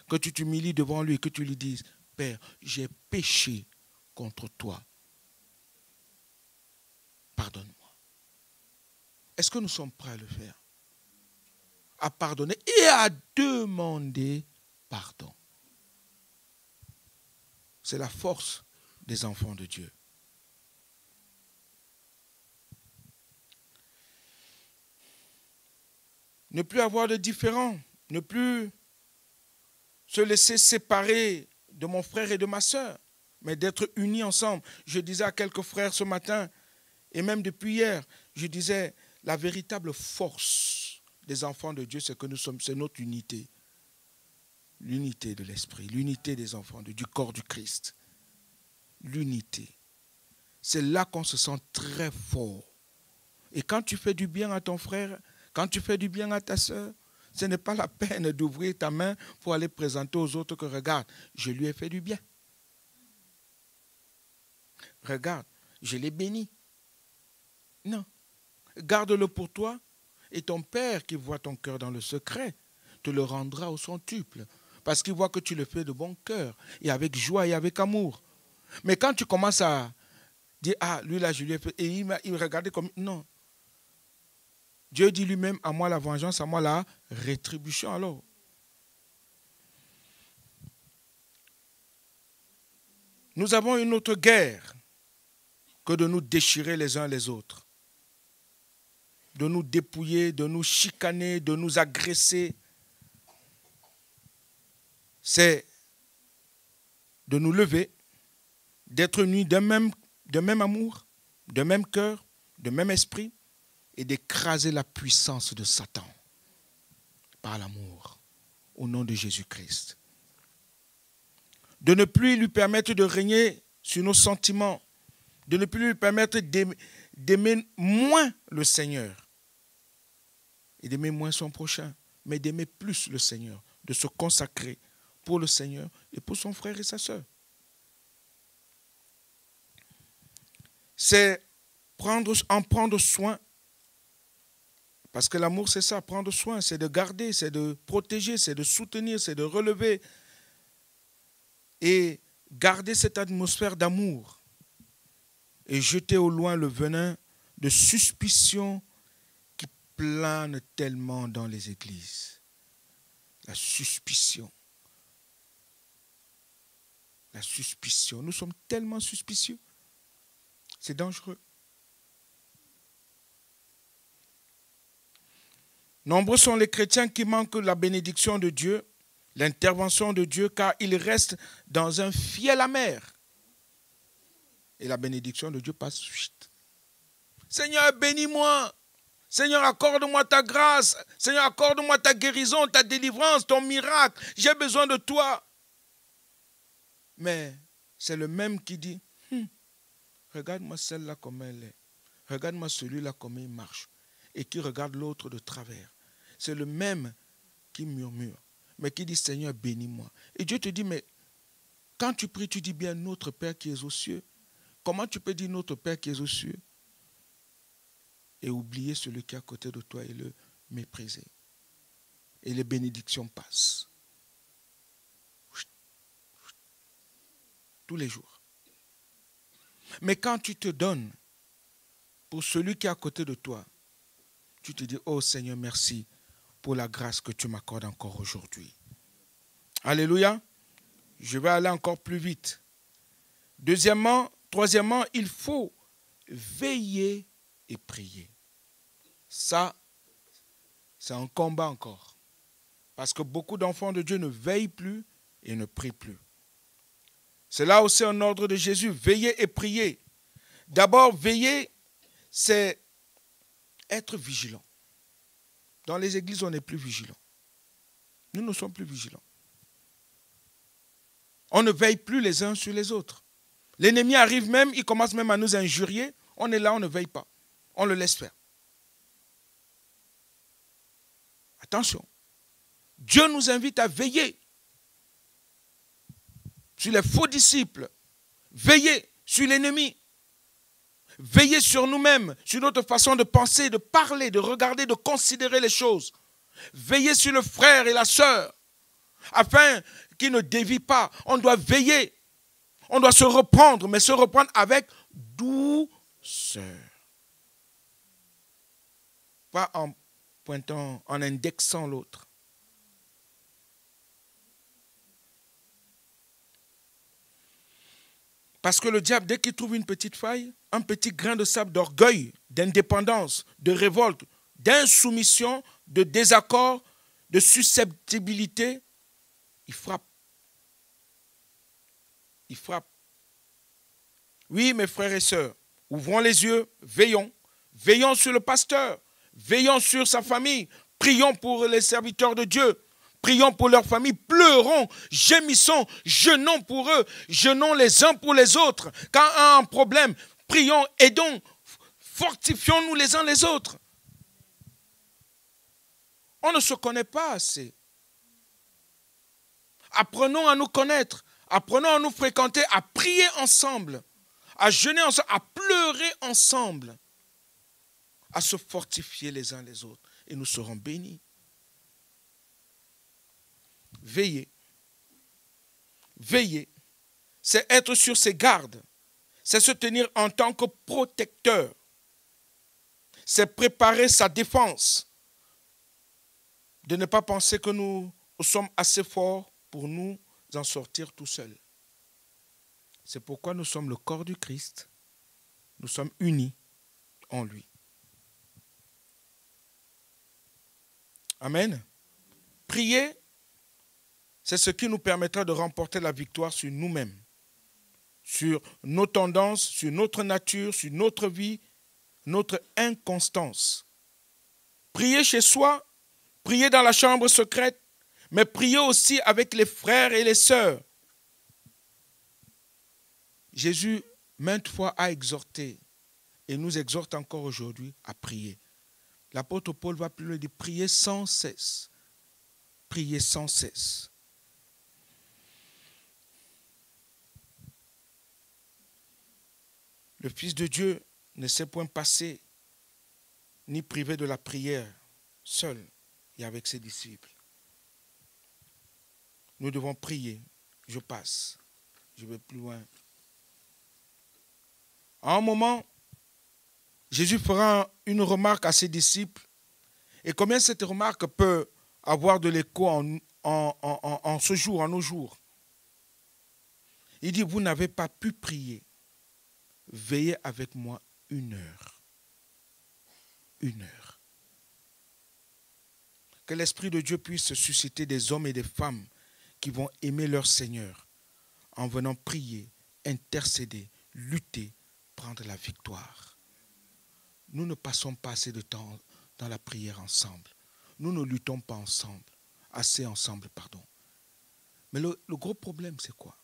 Que tu t'humilies devant lui et que tu lui dises, Père, j'ai péché contre toi. Pardonne-moi. Est-ce que nous sommes prêts à le faire? À pardonner et à demander pardon. C'est la force des enfants de Dieu. Ne plus avoir de différends, ne plus se laisser séparer de mon frère et de ma sœur, mais d'être unis ensemble. Je disais à quelques frères ce matin, et même depuis hier, je disais, la véritable force des enfants de Dieu, c'est que nous sommes, c'est notre unité. L'unité de l'esprit, l'unité des enfants, du corps du Christ. L'unité. C'est là qu'on se sent très fort. Et quand tu fais du bien à ton frère, quand tu fais du bien à ta sœur, ce n'est pas la peine d'ouvrir ta main pour aller présenter aux autres que regarde, je lui ai fait du bien. Regarde, je l'ai béni. Non. Garde-le pour toi et ton Père qui voit ton cœur dans le secret te le rendra au centuple. Parce qu'il voit que tu le fais de bon cœur et avec joie et avec amour. Mais quand tu commences à dire, ah, lui là, je lui ai fait, et il me regardait comme, non. Dieu dit lui-même, à moi la vengeance, à moi la rétribution. Alors, nous avons une autre guerre que de nous déchirer les uns les autres, de nous dépouiller, de nous chicaner, de nous agresser. C'est de nous lever, d'être unis d'un même amour, d'un même cœur, d'un même esprit, et d'écraser la puissance de Satan par l'amour, au nom de Jésus-Christ. De ne plus lui permettre de régner sur nos sentiments, de ne plus lui permettre d'aimer moins le Seigneur et d'aimer moins son prochain, mais d'aimer plus le Seigneur, de se consacrer pour le Seigneur et pour son frère et sa sœur. C'est en prendre soin. Parce que l'amour, c'est ça, prendre soin, c'est de garder, c'est de protéger, c'est de soutenir, c'est de relever. Et garder cette atmosphère d'amour. Et jeter au loin le venin de suspicion qui plane tellement dans les églises. La suspicion. La suspicion. Nous sommes tellement suspicieux. C'est dangereux. Nombreux sont les chrétiens qui manquent la bénédiction de Dieu, l'intervention de Dieu, car ils restent dans un fiel amer. Et la bénédiction de Dieu passe. Chut. Seigneur, bénis-moi. Seigneur, accorde-moi ta grâce. Seigneur, accorde-moi ta guérison, ta délivrance, ton miracle. J'ai besoin de toi. Mais c'est le même qui dit, regarde-moi celle-là comme elle est. Regarde-moi celui-là comme il marche. Et qui regarde l'autre de travers. C'est le même qui murmure, mais qui dit, Seigneur, bénis-moi. Et Dieu te dit, mais quand tu pries, tu dis bien, notre Père qui est aux cieux. Comment tu peux dire notre Père qui est aux cieux et oublier celui qui est à côté de toi et le mépriser? et les bénédictions passent. Tous les jours. Mais quand tu te donnes pour celui qui est à côté de toi, tu te dis, oh Seigneur, merci pour la grâce que tu m'accordes encore aujourd'hui. Alléluia. Je vais aller encore plus vite. Troisièmement, il faut veiller et prier. Ça, c'est un combat encore. Parce que beaucoup d'enfants de Dieu ne veillent plus et ne prient plus. C'est là aussi un ordre de Jésus, veiller et prier. D'abord, veiller, c'est être vigilant. Dans les églises, on n'est plus vigilant. Nous ne sommes plus vigilants. On ne veille plus les uns sur les autres. L'ennemi arrive même, il commence même à nous injurier. On est là, on ne veille pas. On le laisse faire. Attention. Dieu nous invite à veiller sur les faux disciples. Veiller sur l'ennemi. Veiller sur nous-mêmes, sur notre façon de penser, de parler, de regarder, de considérer les choses. Veiller sur le frère et la sœur, afin qu'ils ne dévient pas. On doit veiller. On doit se reprendre, mais se reprendre avec douceur. Pas en pointant, en indexant l'autre. Parce que le diable, dès qu'il trouve une petite faille, un petit grain de sable d'orgueil, d'indépendance, de révolte, d'insoumission, de désaccord, de susceptibilité, il frappe. Il frappe. Oui, mes frères et sœurs, ouvrons les yeux, veillons. Veillons sur le pasteur, veillons sur sa famille, prions pour les serviteurs de Dieu. Prions pour leur famille, pleurons, gémissons, jeûnons pour eux, jeûnons les uns pour les autres. Quand on a un problème, prions, aidons, fortifions-nous les uns les autres. On ne se connaît pas assez. Apprenons à nous connaître, apprenons à nous fréquenter, à prier ensemble, à jeûner ensemble, à pleurer ensemble, à se fortifier les uns les autres. Et nous serons bénis. Veiller. Veiller, c'est être sur ses gardes. C'est se tenir en tant que protecteur. C'est préparer sa défense. De ne pas penser que nous sommes assez forts pour nous en sortir tout seuls. C'est pourquoi nous sommes le corps du Christ. Nous sommes unis en lui. Amen. Prier, c'est ce qui nous permettra de remporter la victoire sur nous-mêmes, sur nos tendances, sur notre nature, sur notre vie, notre inconstance. Prier chez soi, prier dans la chambre secrète, mais prier aussi avec les frères et les sœurs. Jésus, maintes fois, a exhorté et nous exhorte encore aujourd'hui à prier. L'apôtre Paul va plus loin, il dit prier sans cesse. Prier sans cesse. Le Fils de Dieu ne s'est point passé ni privé de la prière, seul et avec ses disciples. Nous devons prier. Je passe. Je vais plus loin. À un moment, Jésus fera une remarque à ses disciples. Et combien cette remarque peut avoir de l'écho en ce jour, en nos jours. Il dit, vous n'avez pas pu prier. Veillez avec moi 1 heure. 1 heure. Que l'Esprit de Dieu puisse susciter des hommes et des femmes qui vont aimer leur Seigneur en venant prier, intercéder, lutter, prendre la victoire. Nous ne passons pas assez de temps dans la prière ensemble. Nous ne luttons pas assez ensemble. Mais le gros problème, c'est quoi?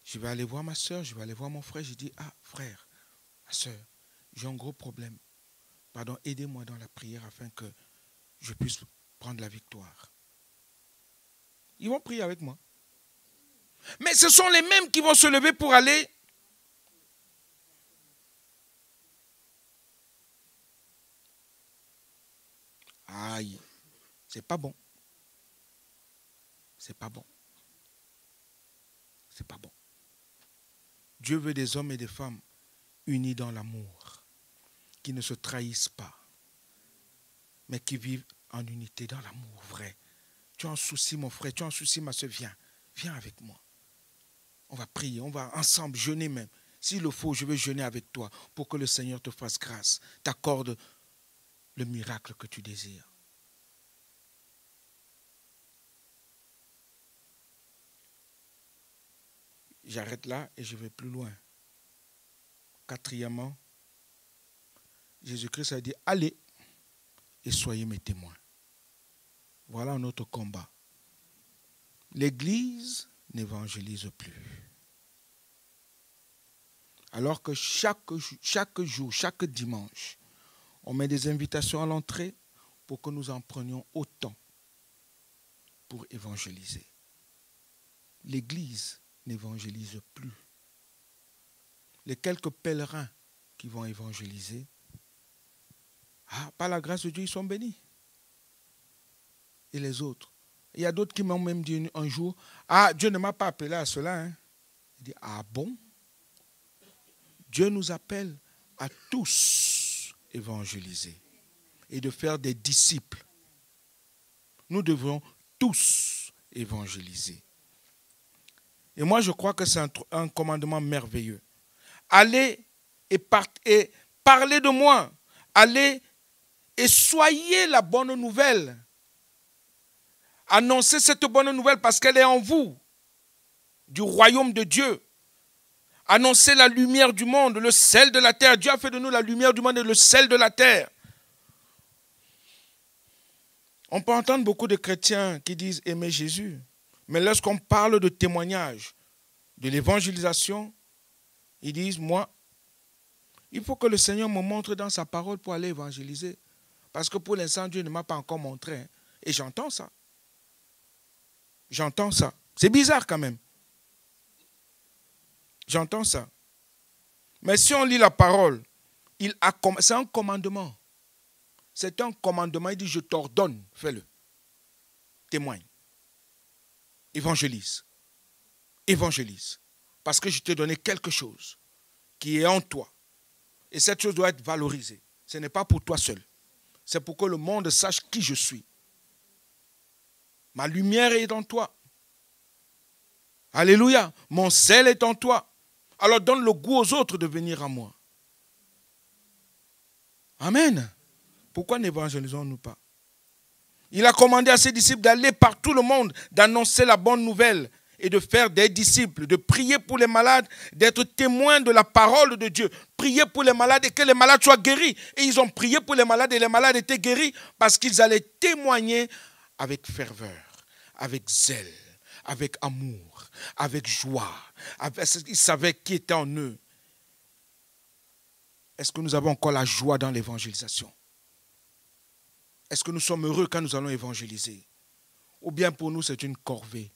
Je vais aller voir ma soeur, je vais aller voir mon frère. Je dis, ah frère, ma soeur, j'ai un gros problème. Pardon, aidez-moi dans la prière afin que je puisse prendre la victoire. Ils vont prier avec moi. Mais ce sont les mêmes qui vont se lever pour aller. Aïe, c'est pas bon. C'est pas bon. C'est pas bon. Dieu veut des hommes et des femmes unis dans l'amour, qui ne se trahissent pas, mais qui vivent en unité dans l'amour vrai. Tu as un souci, mon frère, tu as un souci, ma soeur, viens avec moi. On va prier, on va ensemble jeûner même. S'il le faut, je vais jeûner avec toi pour que le Seigneur te fasse grâce, t'accorde le miracle que tu désires. J'arrête là et je vais plus loin. Quatrièmement, Jésus-Christ a dit, allez et soyez mes témoins. Voilà notre combat. L'Église n'évangélise plus. Alors que chaque jour, chaque dimanche, on met des invitations à l'entrée pour que nous en prenions autant pour évangéliser. L'Église n'évangélise plus. Les quelques pèlerins qui vont évangéliser, par la grâce de Dieu, ils sont bénis. Et les autres. Il y a d'autres qui m'ont même dit un jour, Dieu ne m'a pas appelé à cela. Hein. Il dit, bon? Dieu nous appelle à tous évangéliser et de faire des disciples. Nous devons tous évangéliser. Et moi, je crois que c'est un commandement merveilleux. Allez et parlez de moi. Allez et soyez la bonne nouvelle. Annoncez cette bonne nouvelle parce qu'elle est en vous, du royaume de Dieu. Annoncez la lumière du monde, le sel de la terre. Dieu a fait de nous la lumière du monde et le sel de la terre. On peut entendre beaucoup de chrétiens qui disent aimer Jésus. Mais lorsqu'on parle de témoignage, de l'évangélisation, ils disent, moi, il faut que le Seigneur me montre dans sa parole pour aller évangéliser. Parce que pour l'instant, Dieu ne m'a pas encore montré. Hein. Et j'entends ça. J'entends ça. C'est bizarre quand même. J'entends ça. Mais si on lit la parole, c'est un commandement. C'est un commandement. Il dit, je t'ordonne, fais-le. Témoigne. Évangélise. Évangélise. Parce que je t'ai donné quelque chose qui est en toi. Et cette chose doit être valorisée. Ce n'est pas pour toi seul. C'est pour que le monde sache qui je suis. Ma lumière est en toi. Alléluia. Mon sel est en toi. Alors donne le goût aux autres de venir à moi. Amen. Pourquoi n'évangélisons-nous pas? Il a commandé à ses disciples d'aller par tout le monde, d'annoncer la bonne nouvelle et de faire des disciples, de prier pour les malades, d'être témoins de la parole de Dieu. Prier pour les malades et que les malades soient guéris. Et ils ont prié pour les malades et les malades étaient guéris parce qu'ils allaient témoigner avec ferveur, avec zèle, avec amour, avec joie. Ils savaient qui était en eux. Est-ce que nous avons encore la joie dans l'évangélisation? Est-ce que nous sommes heureux quand nous allons évangéliser? Ou bien pour nous c'est une corvée?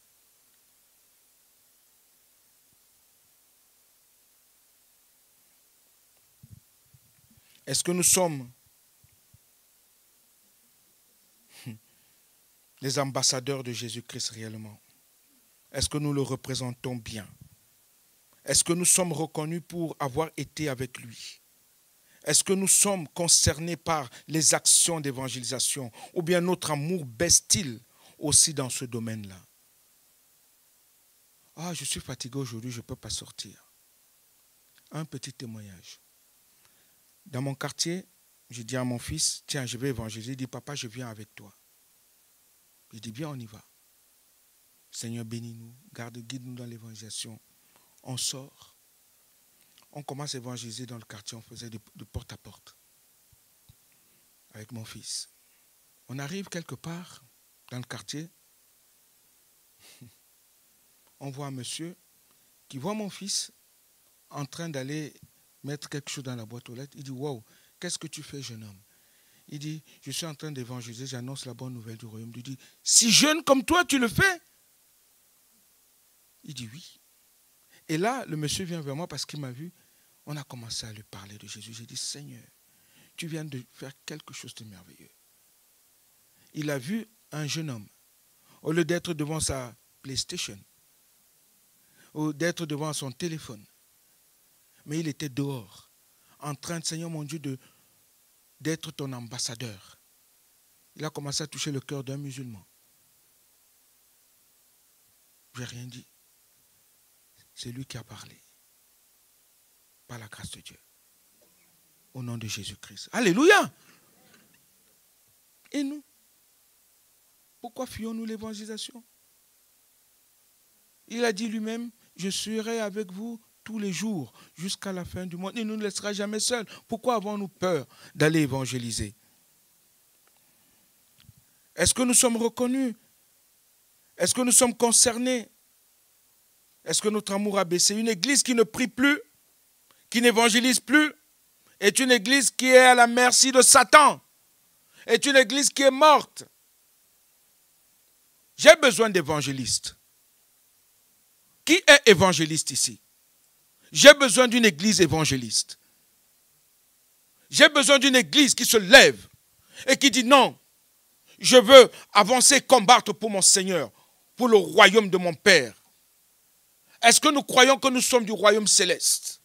Est-ce que nous sommes les ambassadeurs de Jésus-Christ réellement? Est-ce que nous le représentons bien? Est-ce que nous sommes reconnus pour avoir été avec lui? Est-ce que nous sommes concernés par les actions d'évangélisation? Ou bien notre amour baisse-t-il aussi dans ce domaine-là? Je suis fatigué aujourd'hui, je ne peux pas sortir. Un petit témoignage. Dans mon quartier, j'ai dit à mon fils, tiens, je vais évangéliser. Il dit, papa, je viens avec toi. Je dis, bien, on y va. Seigneur, bénis-nous, guide-nous dans l'évangélisation. On sort. On commence à évangéliser dans le quartier, on faisait de porte à porte avec mon fils. On arrive quelque part dans le quartier. On voit un monsieur qui voit mon fils en train d'aller mettre quelque chose dans la boîte aux lettres. Il dit, wow, qu'est-ce que tu fais, jeune homme? Il dit, je suis en train d'évangéliser, j'annonce la bonne nouvelle du royaume. Il dit, si jeune comme toi, tu le fais? Il dit, oui. Et là, le monsieur vient vers moi parce qu'il m'a vu. On a commencé à lui parler de Jésus. J'ai dit, Seigneur, tu viens de faire quelque chose de merveilleux. il a vu un jeune homme. Au lieu d'être devant sa PlayStation, ou d'être devant son téléphone, mais il était dehors, en train, Seigneur mon Dieu, d'être ton ambassadeur. Il a commencé à toucher le cœur d'un musulman. Je n'ai rien dit. C'est lui qui a parlé. Par la grâce de Dieu. Au nom de Jésus-Christ. Alléluia. Et nous? Pourquoi fuyons-nous l'évangélisation? Il a dit lui-même, je serai avec vous tous les jours jusqu'à la fin du monde. Il ne nous laissera jamais seuls. Pourquoi avons-nous peur d'aller évangéliser? Est-ce que nous sommes reconnus? Est-ce que nous sommes concernés? Est-ce que notre amour a baissé? Une église qui ne prie plus, qui n'évangélise plus, est une église qui est à la merci de Satan, est une église qui est morte. J'ai besoin d'évangélistes. Qui est évangéliste ici? J'ai besoin d'une église évangéliste. J'ai besoin d'une église qui se lève et qui dit non, je veux avancer, combattre pour mon Seigneur, pour le royaume de mon Père. Est-ce que nous croyons que nous sommes du royaume céleste?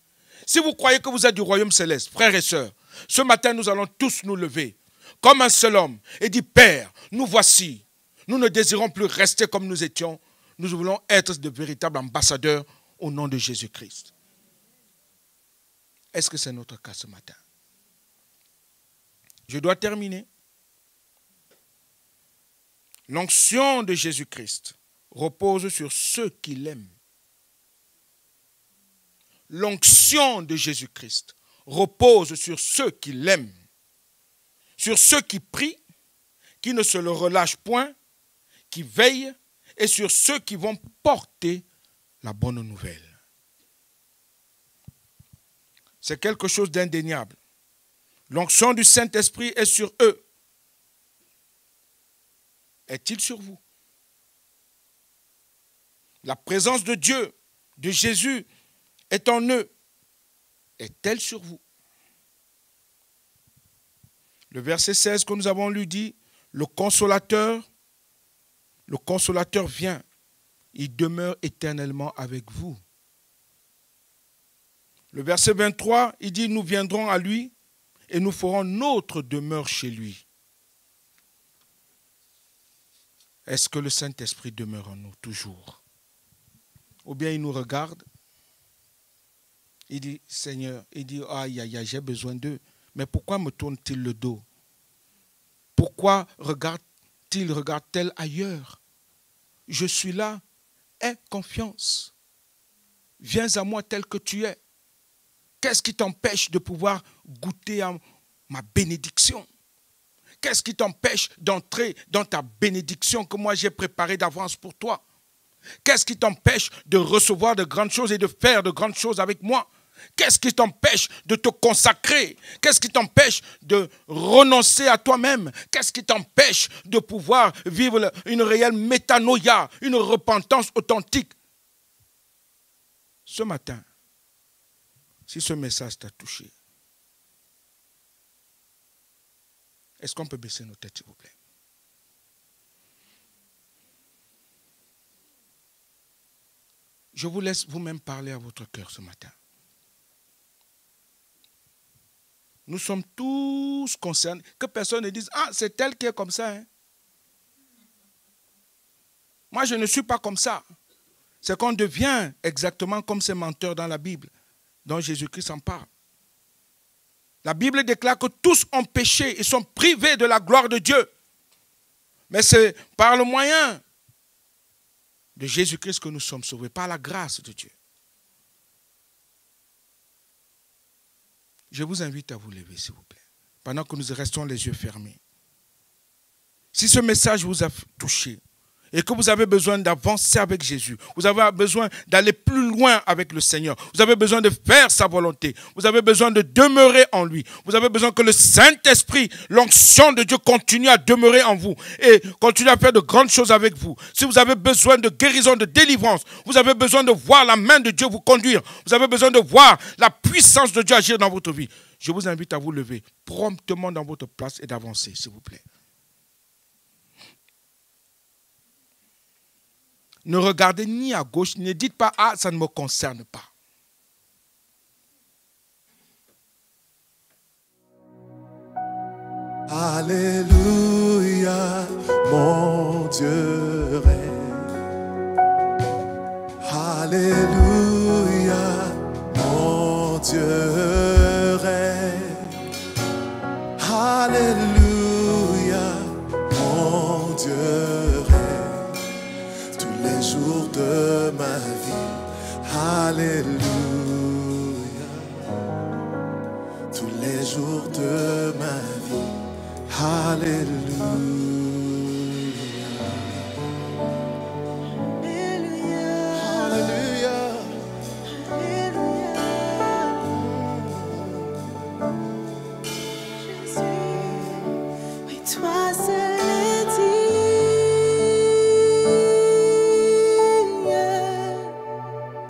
Si vous croyez que vous êtes du royaume céleste, frères et sœurs, ce matin nous allons tous nous lever comme un seul homme et dire, Père, nous voici. Nous ne désirons plus rester comme nous étions. Nous voulons être de véritables ambassadeurs au nom de Jésus-Christ. Est-ce que c'est notre cas ce matin? Je dois terminer. L'onction de Jésus-Christ repose sur ceux qui l'aiment. L'onction de Jésus-Christ repose sur ceux qui l'aiment, sur ceux qui prient, qui ne se le relâchent point, qui veillent, et sur ceux qui vont porter la bonne nouvelle. C'est quelque chose d'indéniable. L'onction du Saint-Esprit est sur eux. Est-il sur vous? La présence de Dieu, de Jésus, est en eux. Est-elle sur vous? Le verset 16 que nous avons lu dit, le consolateur vient, il demeure éternellement avec vous. Le verset 23, il dit, nous viendrons à lui et nous ferons notre demeure chez lui. Est-ce que le Saint-Esprit demeure en nous toujours? Ou bien il nous regarde, il dit, Seigneur, il dit, aïe, aïe, aïe, j'ai besoin d'eux. Mais pourquoi me tourne-t-il le dos? Pourquoi regarde-t-elle ailleurs? Je suis là, aie confiance. Viens à moi tel que tu es. Qu'est-ce qui t'empêche de pouvoir goûter à ma bénédiction? Qu'est-ce qui t'empêche d'entrer dans ta bénédiction que moi j'ai préparée d'avance pour toi? Qu'est-ce qui t'empêche de recevoir de grandes choses et de faire de grandes choses avec moi? Qu'est-ce qui t'empêche de te consacrer? Qu'est-ce qui t'empêche de renoncer à toi-même? Qu'est-ce qui t'empêche de pouvoir vivre une réelle métanoïa, une repentance authentique? Ce matin, si ce message t'a touché, est-ce qu'on peut baisser nos têtes, s'il vous plaît? Je vous laisse vous-même parler à votre cœur ce matin. Nous sommes tous concernés. Que personne ne dise, ah, c'est elle qui est comme ça. Hein? Moi, je ne suis pas comme ça. C'est qu'on devient exactement comme ces menteurs dans la Bible, dont Jésus-Christ en parle. La Bible déclare que tous ont péché et sont privés de la gloire de Dieu. Mais c'est par le moyen de Jésus-Christ que nous sommes sauvés, par la grâce de Dieu. Je vous invite à vous lever, s'il vous plaît, pendant que nous restons les yeux fermés. Si ce message vous a touché et que vous avez besoin d'avancer avec Jésus, vous avez besoin d'aller plus loin avec le Seigneur, vous avez besoin de faire sa volonté, vous avez besoin de demeurer en lui, vous avez besoin que le Saint-Esprit, l'onction de Dieu continue à demeurer en vous et continue à faire de grandes choses avec vous. Si vous avez besoin de guérison, de délivrance, vous avez besoin de voir la main de Dieu vous conduire, vous avez besoin de voir la puissance de Dieu agir dans votre vie, je vous invite à vous lever promptement dans votre place et d'avancer, s'il vous plaît. Ne regardez ni à gauche, ne dites pas « Ah, ça ne me concerne pas ». Alléluia, mon Dieu règne. Alléluia, mon Dieu règne. Alléluia, mon Dieu règne. Tous les jours de ma vie. Alléluia. Tous les jours de ma vie. Alléluia. Alléluia. Oui, toi seul est digne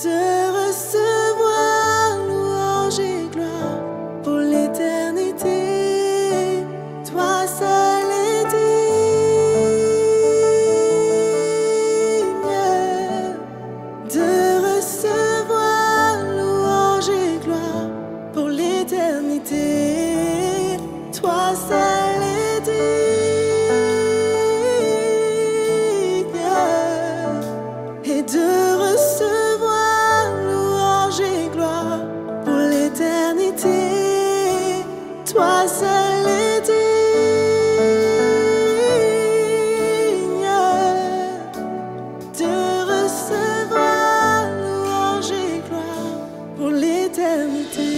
de recevoir louange et gloire pour l'éternité. Toi seul est digne de recevoir louange et gloire pour l'éternité. Toi seul est digne et de recevoir louange et gloire pour l'éternité. Toi seul est digne de recevoir louange et gloire pour l'éternité.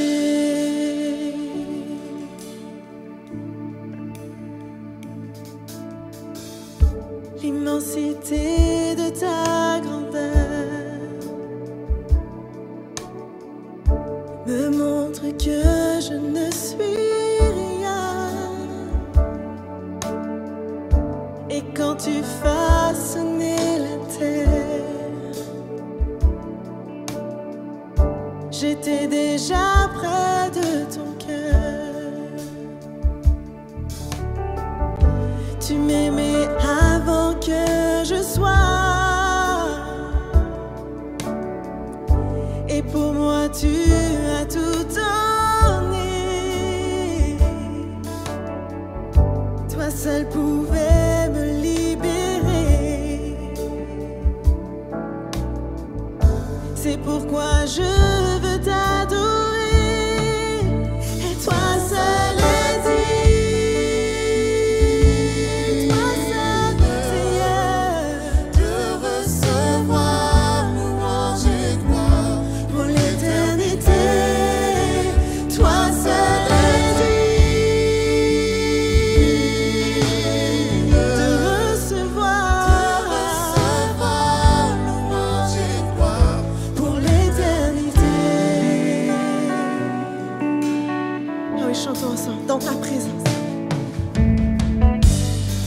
L'immensité de ta grandeur me montre que je ne suis rien. Et quand tu façonnais la terre, j'étais déjà près de ton cœur. Tu m'aimais avant que je sois, et pour moi tu as tout donné. Toi seul pouvais me libérer. C'est pourquoi je veux t'adorer. Et toi seul est digne, toi seul, Seigneur, De recevoir louange et gloire. pour l'éternité. Toi seul est digne de recevoir louange et gloire. pour l'éternité. Ah oui, chantons ensemble, dans ta présence.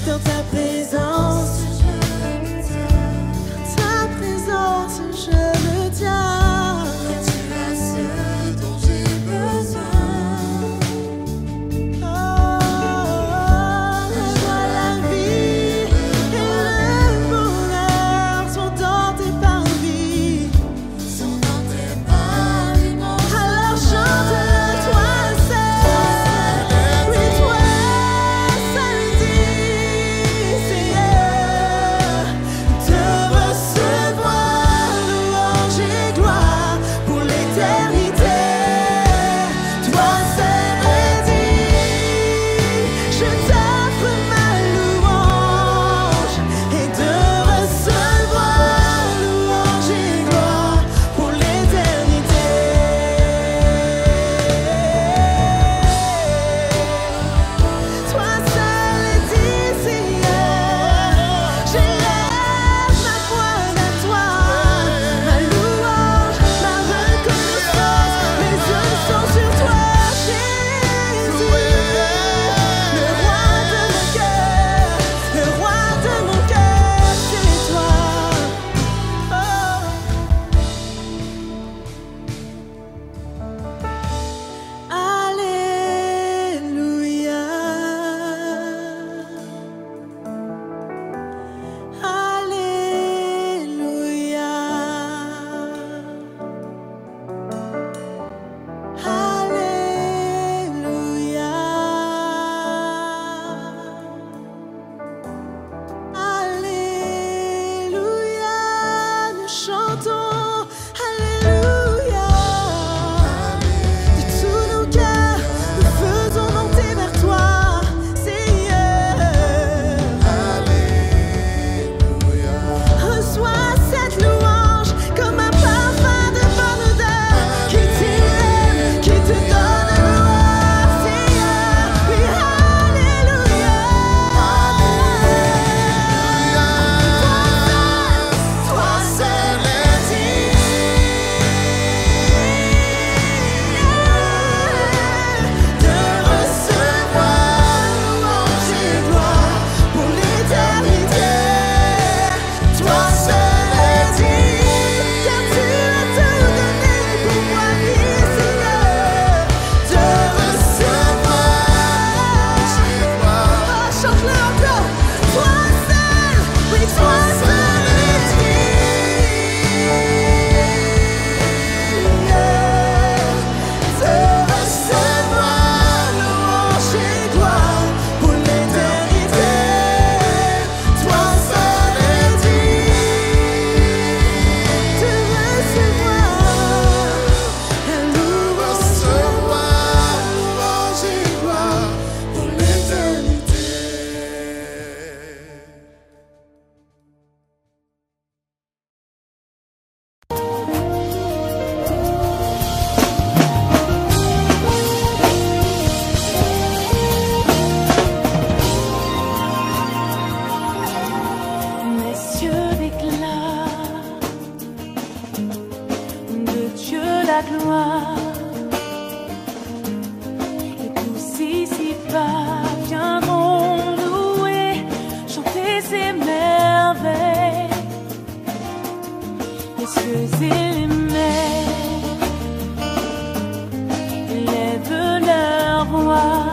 Dans ta présence, ta présence, je me tiens. Tu as ce dont j'ai besoin. Oh, la vie et le bonheur sont dans tes parvis. Sont dans tes paviments. Alors chante-le, toi seul. Oui, toi seul digne, Seigneur, de recevoir chantons Alléluia. De tous nos cœurs, nous faisons monter vers toi, Seigneur. Alléluia. Reçois cette louange comme un parfum de bonne odeur qui t'élève, qui te donne gloire, Seigneur. Oui, Alléluia. Toi seul est digne de recevoir louange et gloire pour l'éternité. Toi seul est digne, Car tu as tout donné pour moi, oui, Seigneur. de recevoir louange et gloire. Oh, chante-le encore. Toi seul, oui, toi seul est digne De recevoir louange et gloire pour l'éternité. Toi seul est digne de recevoir la louange. recevoir louange et gloire pour l'éternité. Les cieux déclarent de Dieu la gloire, et tous ici-bas viendront louer, chanter ses merveilles. Les cieux et les mers lèvent leur voix,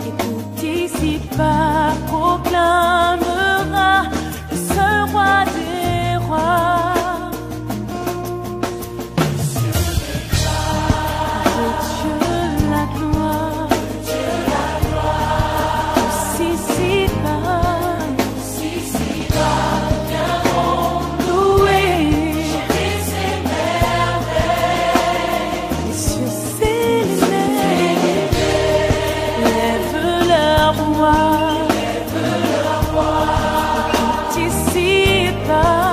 et tout ici-bas proclamera le seul roi des rois. De Dieu la gloire, tous ici-bas viendront louer, chanter ses merveilles. Les cieux et les mers lèvent leur voix. Tout ici-bas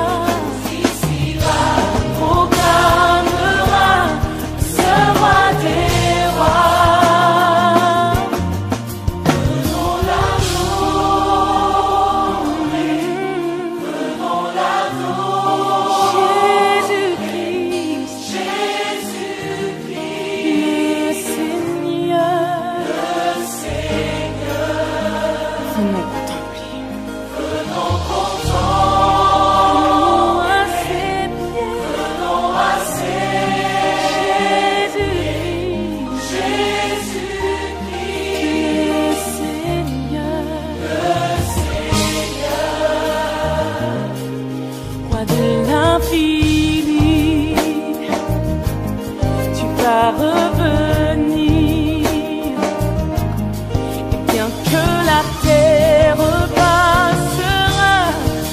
proclamera ce roi des rois. Venons l'adorer, Jésus-Christ, le Seigneur. Venons contempler. Venons à ses pieds. Venons à ses Jésus-Christ, le Seigneur. Roi de l'infini, tu vas revenir. Et bien que la terre passera,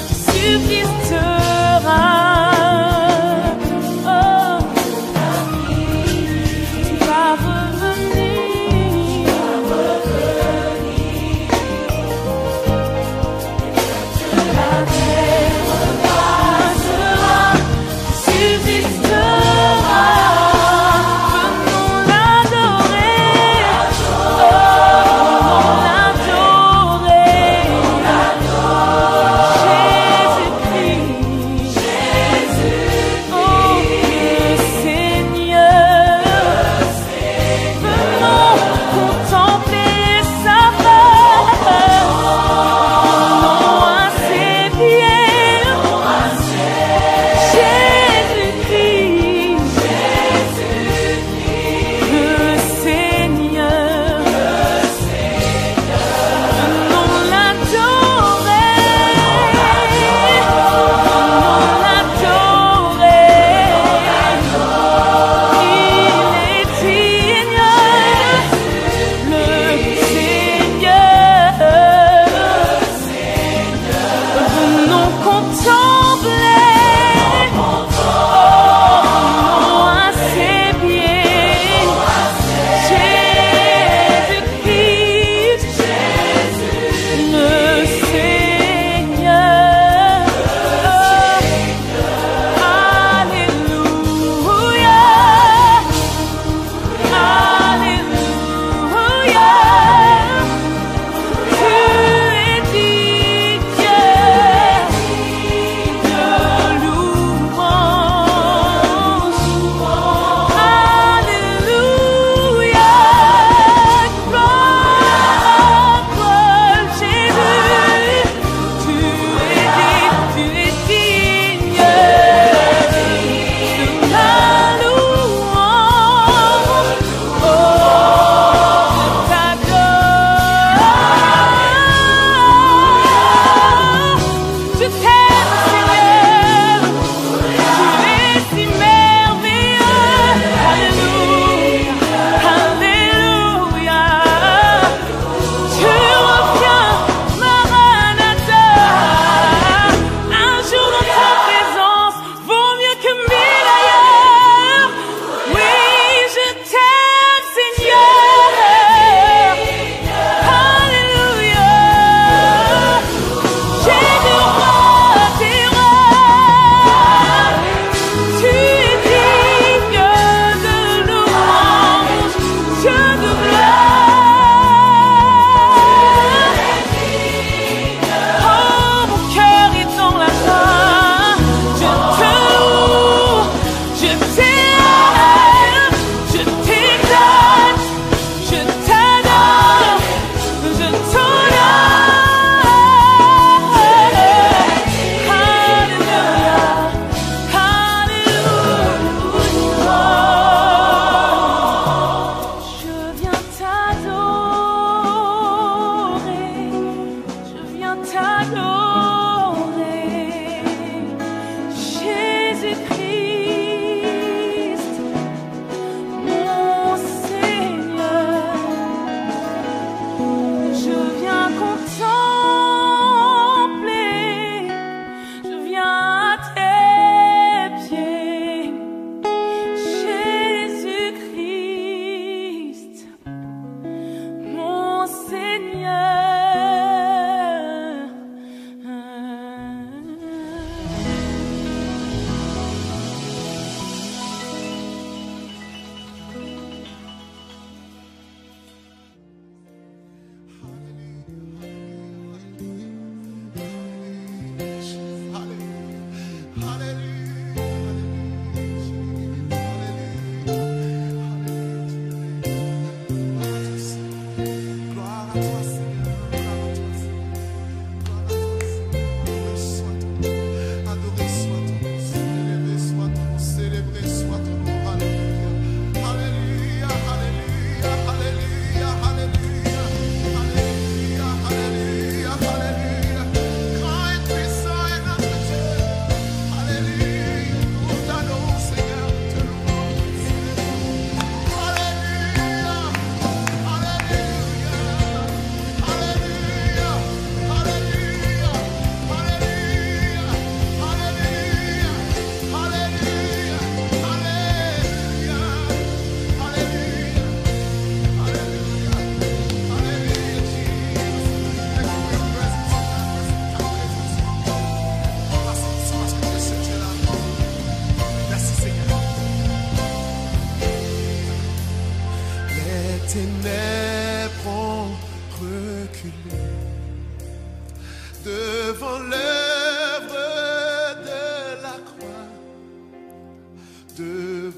tu subsisteras. Oh, tu vas revenir. La terre passera, tu subsisteras. Venons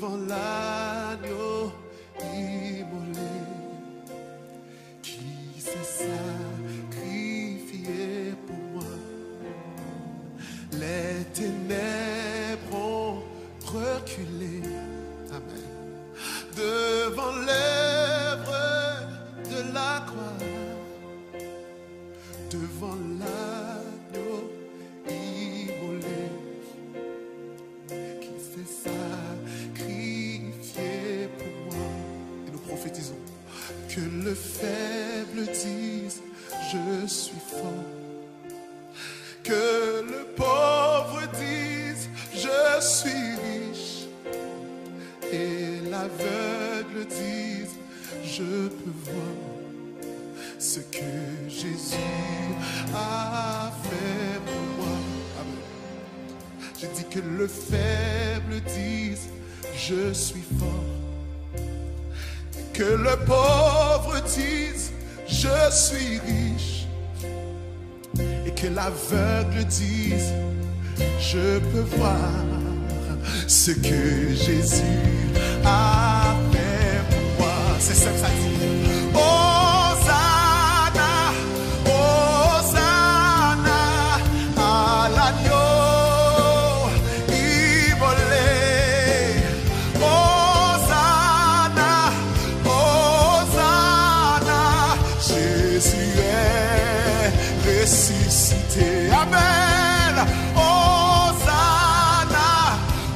devant l'agneau immolé qui s'est sacrifié pour moi. Les ténèbres ont reculé, amen, devant l'œuvre de la croix, devant l'agneau immolé qui s'est sacrifié pour moi. Et nous prophétisons que le faible dise je suis fort, que le pauvre dise je suis riche, et l'aveugle dise je peux voir ce que Jésus a fait pour moi. Amen. Je dis que le faible dise je suis fort, que le pauvre dise je suis riche, et que l'aveugle dise je peux voir ce que Jésus a fait pour moi. C'est ça que ça dit. Hosanna, Hosanna à l'agneau immolé. Hosanna, Hosanna, Jésus est ressuscité. Amen. Hosanna,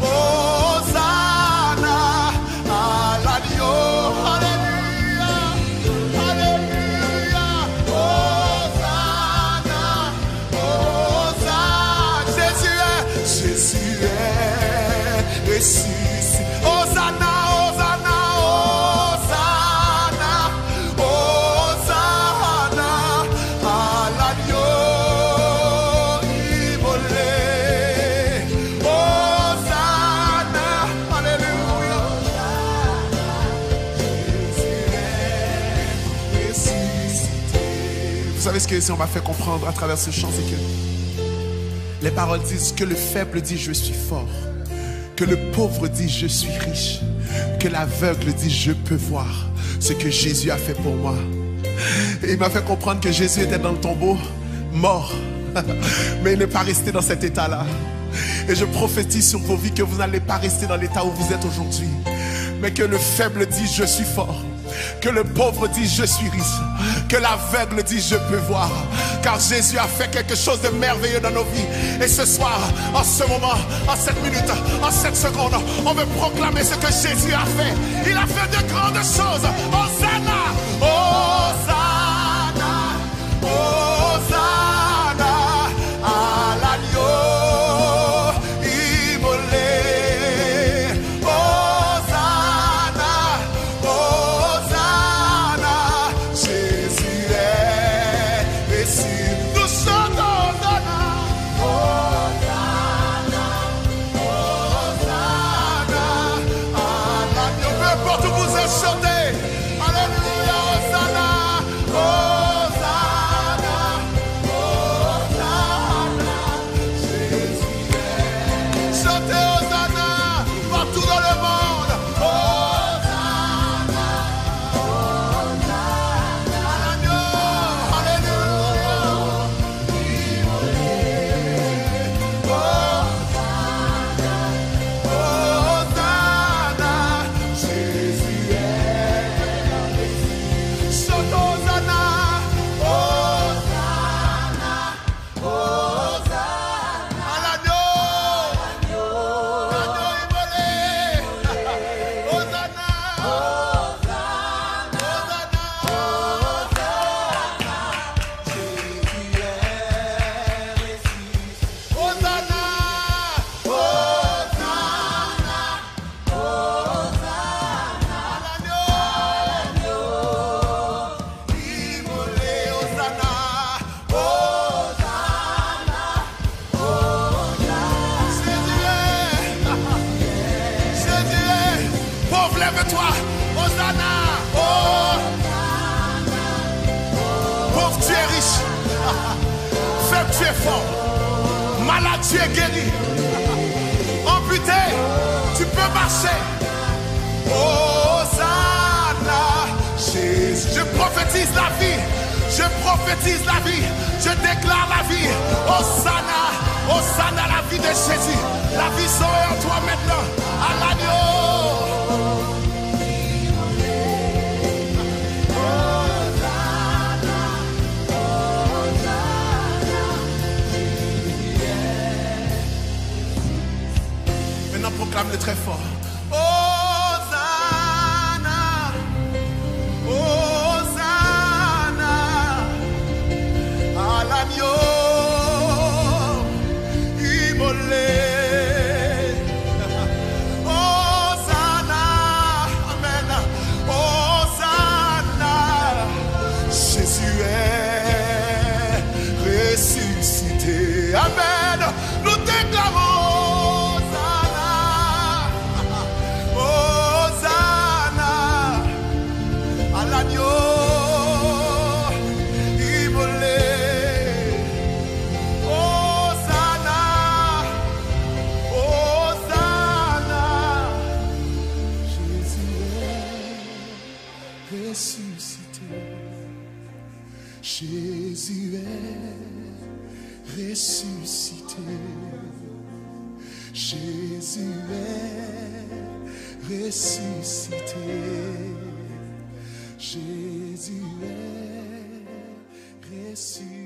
Hosanna à l'agneau. Alléluia, Alléluia. Hosanna, Hosanna. Jésus est ressuscité. Hosanna, Hosanna, Hosanna, Hosanna à l'agneau immolé. Hosanna, Alléluia. Jésus est ressuscité. Vous savez ce que on m'a fait comprendre à travers ce chant, c'est que les paroles disent que le faible dit je suis fort, que le pauvre dit je suis riche, que l'aveugle dit je peux voir ce que Jésus a fait pour moi. Et il m'a fait comprendre que Jésus était dans le tombeau, mort, mais il n'est pas resté dans cet état-là. Et je prophétise sur vos vies que vous n'allez pas rester dans l'état où vous êtes aujourd'hui, mais que le faible dit je suis fort, que le pauvre dit je suis riche, que l'aveugle dit je peux voir, car Jésus a fait quelque chose de merveilleux dans nos vies. Et ce soir, en ce moment, en cette minute, en cette seconde, on veut proclamer ce que Jésus a fait. Il a fait de grandes choses. Hosanna, Hosanna, Hosanna à l'agneau immolé. Hosanna, Hosanna, Jésus est ressuscité. Nous chantons Hosanna, Hosanna, Hosanna à l'agneau. Peu importe où vous êtes, chantez. Alléluia, Hosanna, Hosanna, Hosanna, Jésus est. Chantez Hosanna partout dans le monde. Hosanna, Hosanna à l'agneau. Alléluia, immolé. Hosanna, Hosanna, Jésus est. Chantons Hosanna, Hosanna, Hosanna à l'agneau. L'agneau immolé. Hosanna, Hosanna, Hosanna, Jésus est ressuscité. Hosanna, Hosanna, Hosanna à l'agneau immolé. Hosanna, Hosanna, Hosanna. Jésus est. Pauvre, lève-toi. Hosanna, Hosanna. Pauvre, tu es riche. Faible, tu es fort. Malade, tu es guéri. Amputé, tu peux marcher. Hosanna. Jésus, je prophétise la vie. Je prophétise la vie. Je déclare la vie. Hosanna. Hosanna, la vie de Jésus. La vie sera en toi maintenant. À l'agneau. Maintenant, proclame-le très fort. Hosanna. Hosanna. À l'agneau. Hosanna, amen. Hosanna, Jésus est ressuscité. Amen. Nous déclarons Hosanna, Hosanna à l'agneau. Jésus est ressuscité. Jésus est ressuscité. Jésus est ressuscité.